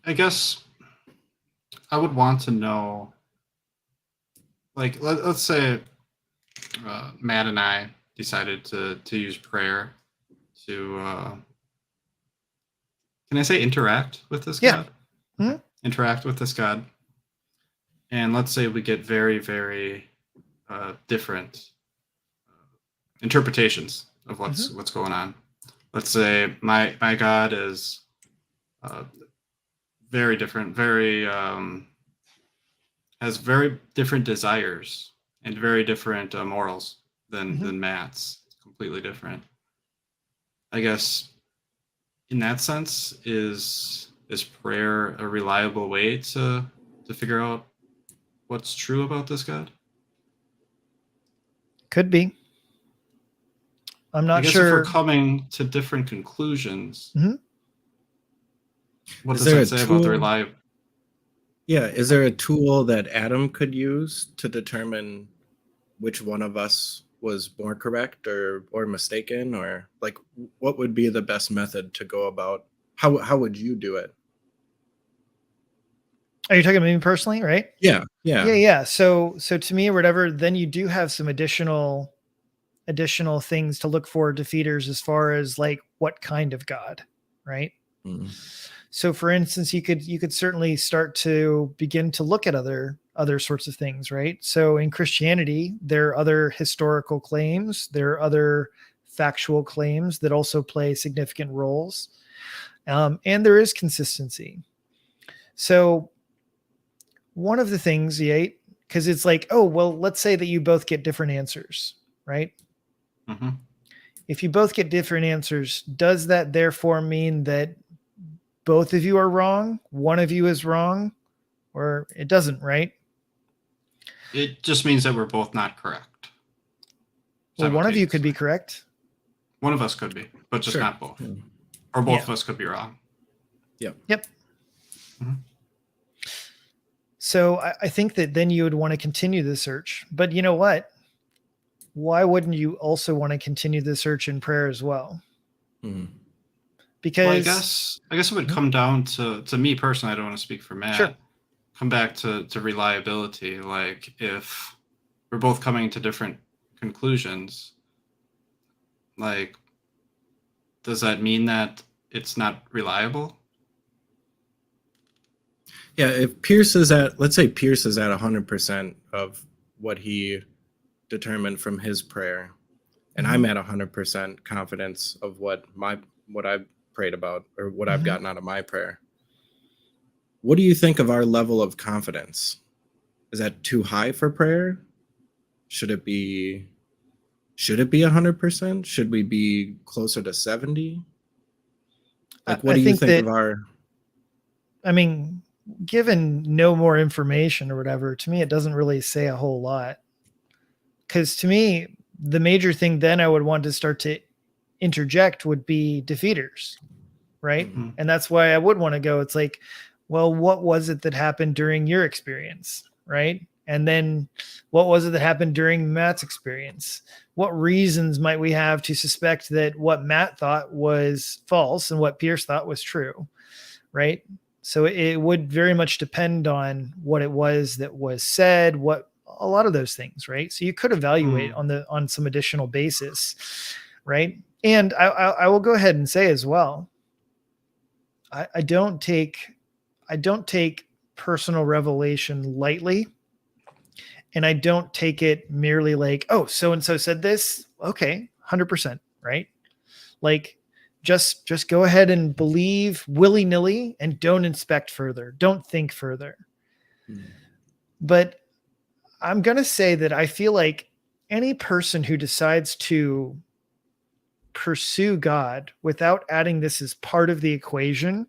I guess I would want to know, like, let's say Matt and I decided to use prayer to, can I say interact with this God? Mm-hmm. Interact with this God. And let's say we get very, very different interpretations of what's going on. Let's say my God is very different, very has very different desires and very different morals than Matt's. It's completely different. I guess in that sense, is prayer a reliable way to figure out what's true about this God? Could be. I'm not I guess sure. if we're coming to different conclusions, what Is does there that a say about the tool- reliable? Yeah, is there a tool that Adam could use to determine which one of us was more correct or mistaken, or like what would be the best method to go about? How would you do it? Are you talking about me personally, right? Yeah, yeah. Yeah. So to me or whatever, then you do have some additional things to look for defeaters as far as like what kind of God, right? Mm. So for instance, you could certainly start to begin to look at other sorts of things, right? So in Christianity, there are other historical claims, there are other factual claims that also play significant roles, and there is consistency. So one of the things, because it's like, oh well, let's say that you both get different answers, right? Mm-hmm. If you both get different answers, does that therefore mean that both of you are wrong, one of you is wrong, or it doesn't, right? It just means that we're both not correct. Well, one of you could be Simultaneously. correct. One of us could be, but just Sure. not both. Mm. Or both Yeah. of us could be wrong. Yep. Mhm. So I think that then you would want to continue the search. But you know what? Why wouldn't you also want to continue the search in prayer as well? Mm. Because Well, I guess it would come down to me personally. I don't want to speak for Matt. Sure. Come back to reliability. Like if we're both coming to different conclusions, like does that mean that it's not reliable? Yeah, if Pierce is at, let's say Pierce is at 100% of what he determined from his prayer, and I'm at 100% confidence of what I prayed about or what I've gotten out of my prayer. What do you think of our level of confidence? Is that too high for prayer? Should it be 100%? Should we be closer to 70? Like, what I do you think think that, of our? I mean, given no more information or whatever, to me, it doesn't really say a whole lot. Because to me, the major thing then I would want to start to interject would be defeaters, right? Mhm. And that's why I would want to go. It's like, well, what was it that happened during your experience, right? And then what was it that happened during Matt's experience? What reasons might we have to suspect that what Matt thought was false and what Pierce thought was true, right? So it would very much depend on what it was that was said, what a lot of those things, right? So you could evaluate on some additional basis, right? And I will go ahead and say as well, I don't take personal revelation lightly, and I don't take it merely like, oh, so and so said this, okay, 100%, right? Like just go ahead and believe willy-nilly and don't inspect further, don't think further. But I'm going to say that I feel like any person who decides to pursue God without adding this as part of the equation,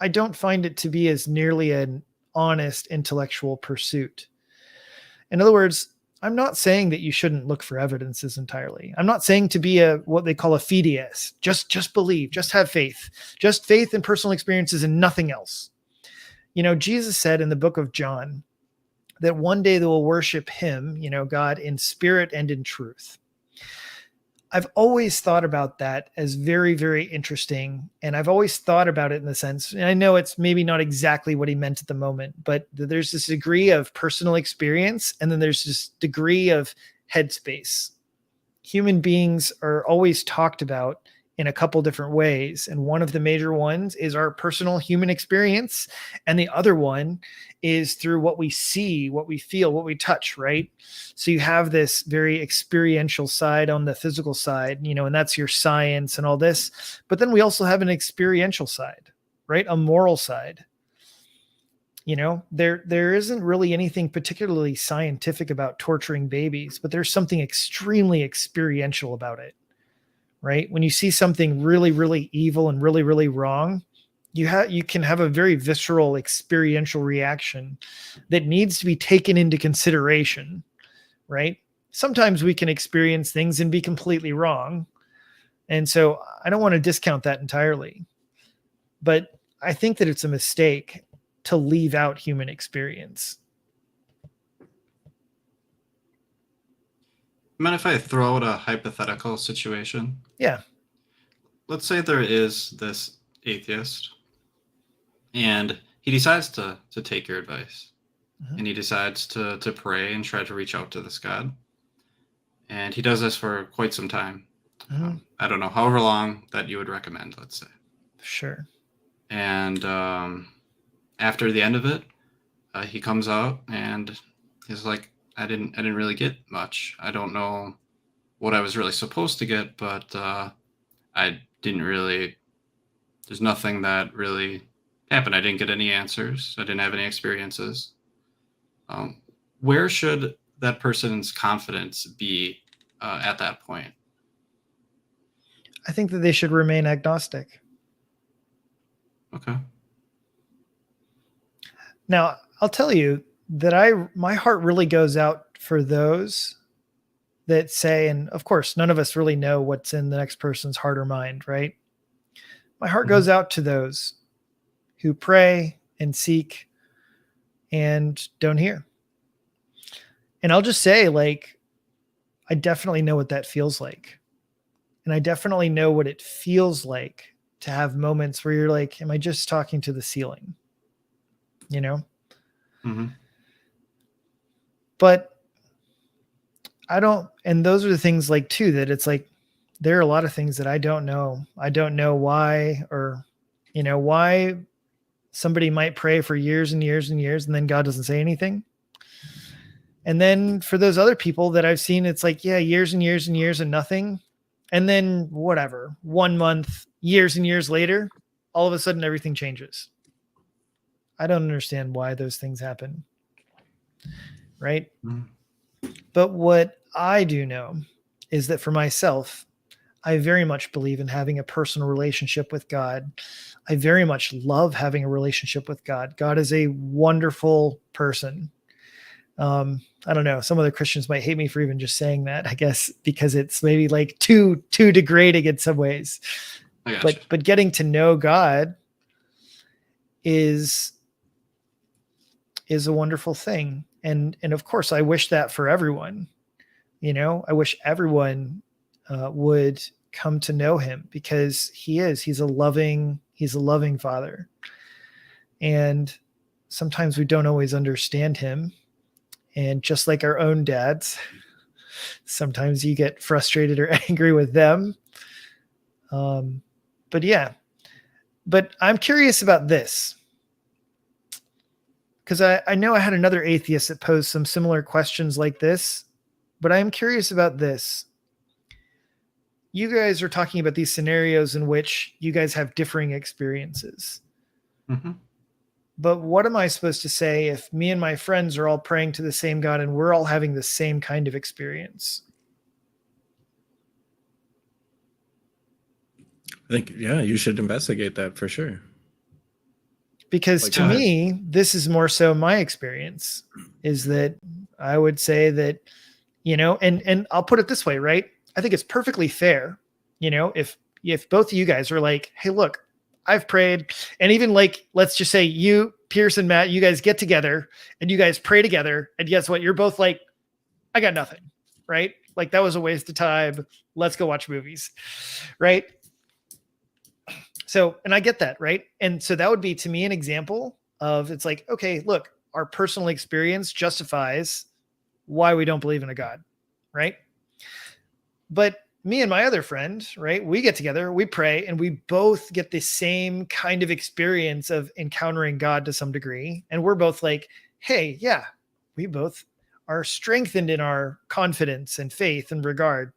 I don't find it to be as nearly an honest intellectual pursuit. In other words, I'm not saying that you shouldn't look for evidences entirely. I'm not saying to be what they call a fideist. Just believe, just have faith, just faith and personal experiences and nothing else. You know, Jesus said in the book of John that one day they will worship him, you know, God, in spirit and in truth. I've always thought about that as very, very interesting. And I've always thought about it in the sense, and I know it's maybe not exactly what he meant at the moment, but there's this degree of personal experience, and then there's this degree of headspace. Human beings are always talked about in a couple different ways. And one of the major ones is our personal human experience. And the other one is through what we see, what we feel, what we touch, right? So you have this very experiential side on the physical side, you know, and that's your science and all this. But then we also have an experiential side, right? A moral side. You know, there isn't really anything particularly scientific about torturing babies, but there's something extremely experiential about it. Right? When you see something really, really evil and really, really wrong, you can have a very visceral experiential reaction that needs to be taken into consideration, right? Sometimes we can experience things and be completely wrong. And so I don't want to discount that entirely, but I think that it's a mistake to leave out human experience. Mind if I throw out a hypothetical situation? Yeah. Let's say there is this atheist, and he decides to take your advice, Mhm. and he decides to pray and try to reach out to this God. And he does this for quite some time. Mhm. I don't know, however long that you would recommend, let's say. Sure. And after the end of it, he comes out and he's like, I didn't really get much. I don't know what I was really supposed to get, but I didn't really. There's nothing that really happened. I didn't get any answers. I didn't have any experiences. Um, where should that person's confidence be at that point? I think that they should remain agnostic. Okay. Now, I'll tell you that my heart really goes out for those that say, and of course, none of us really know what's in the next person's heart or mind, right? My heart Mhm. goes out to those who pray and seek and don't hear. And I'll just say, like, I definitely know what that feels like. And I definitely know what it feels like to have moments where you're like, am I just talking to the ceiling? You know? Mhm. But I don't, and those are the things like too, that it's like, there are a lot of things that I don't know. I don't know why, or, why somebody might pray for years and years and years and then God doesn't say anything. And then for those other people that I've seen, it's like, yeah, years and years and years and nothing. And then whatever, 1 month, years and years later, all of a sudden everything changes. I don't understand why those things happen. Right. Mhm. But what I do know is that for myself, I very much believe in having a personal relationship with God. I very much love having a relationship with God. God is a wonderful person. I don't know. Some other Christians might hate me for even just saying that, I guess, because it's maybe like too degrading in some ways. I gotcha. But getting to know God is a wonderful thing. And of course, I wish that for everyone. I wish everyone would come to know him, because he's a loving father. And sometimes we don't always understand him. And just like our own dads, sometimes you get frustrated or angry with them. But yeah, but I'm curious about this, because I know I had another atheist that posed some similar questions like this, but I'm curious about this. You guys are talking about these scenarios in which you guys have differing experiences. Mm-hmm. But what am I supposed to say if me and my friends are all praying to the same God and we're all having the same kind of experience? I think, yeah, you should investigate that for sure. Because Like, to me, this is more so my experience, is that I would say that, and I'll put it this way, right? I think it's perfectly fair, if both of you guys are like, hey, look, I've prayed, and even like, let's just say you, Pierce and Matt, you guys get together and you guys pray together, and guess what? You're both like, I got nothing, right? Like, that was a waste of time. Let's go watch movies, right? So, and I get that, right? And so that would be to me an example of, it's like, okay, look, our personal experience justifies why we don't believe in a God, right? But me and my other friend, right, we get together, we pray, and we both get the same kind of experience of encountering God to some degree. And we're both like, hey, yeah, we both are strengthened in our confidence and faith and regard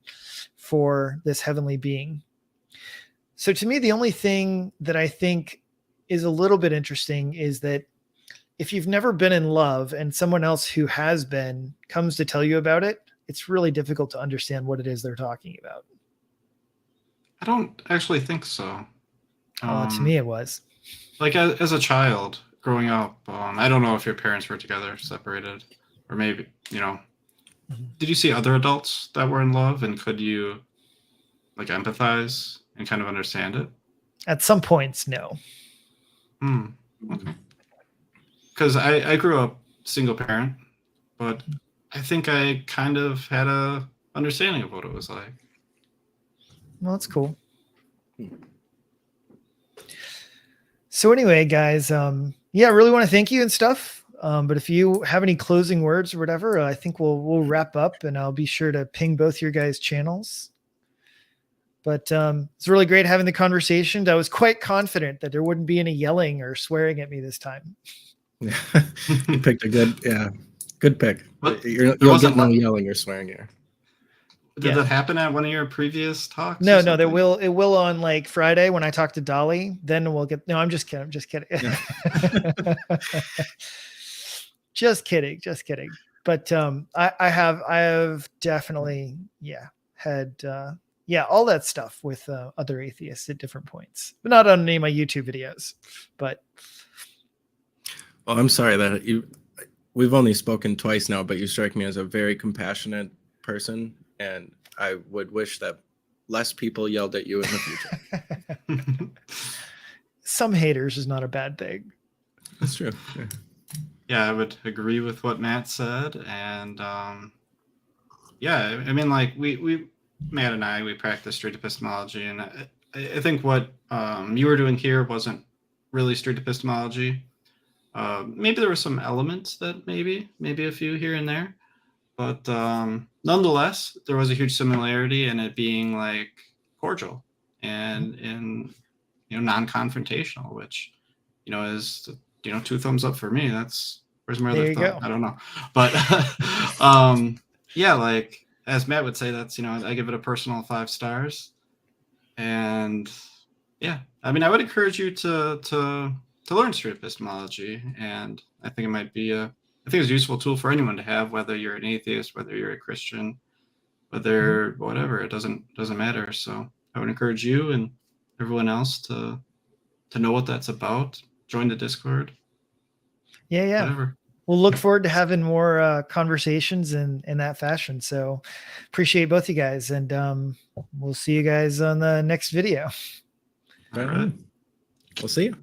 for this heavenly being. So to me, the only thing that I think is a little bit interesting is that if you've never been in love and someone else who has been comes to tell you about it, it's really difficult to understand what it is they're talking about. I don't actually think so. To me, it was. Like as a child growing up, I don't know if your parents were together, separated, or maybe, did you see other adults that were in love, and could you like empathize and kind of understand it? At some points, no. Okay. Because I grew up single parent, but I think I kind of had a understanding of what it was like. Well, that's cool. So anyway, guys, yeah, I really want to thank you and stuff. But if you have any closing words or whatever, I think we'll wrap up, and I'll be sure to ping both your guys' channels. But it's really great having the conversation. I was quite confident that there wouldn't be any yelling or swearing at me this time. You picked a good pick. What? You'll wasn't get no like- yelling or swearing here. Did that happen at one of your previous talks? No, or no, something? it will on like Friday when I talk to Dolly. Then we'll get. No, I'm just kidding. I'm just kidding. Just kidding. But I have definitely had all that stuff with other atheists at different points, but not on any of my YouTube videos. But Well, I'm sorry that we've only spoken twice now, but you strike me as a very compassionate person, and I would wish that less people yelled at you in the future. some haters is not a bad thing. That's true. Yeah, I would agree with what Matt said, and I mean, like we Matt and I, we practice street epistemology, and I think what you were doing here wasn't really street epistemology. Maybe there were some elements that maybe a few here and there, but nonetheless, there was a huge similarity in it being like cordial and in non-confrontational, which is two thumbs up for me. That's where's my There other you thumb? go. I don't know, but like as Matt would say, that's I give it a personal 5 stars, and I mean I would encourage you to learn street epistemology, and I think it might be I think it's a useful tool for anyone to have, whether you're an atheist, whether you're a Christian, whether whatever, it doesn't matter. So I would encourage you and everyone else to know what that's about. Join the Discord. Yeah. Whatever. We'll look forward to having more conversations in that fashion. So appreciate both you guys, and we'll see you guys on the next video. All right. We'll see you.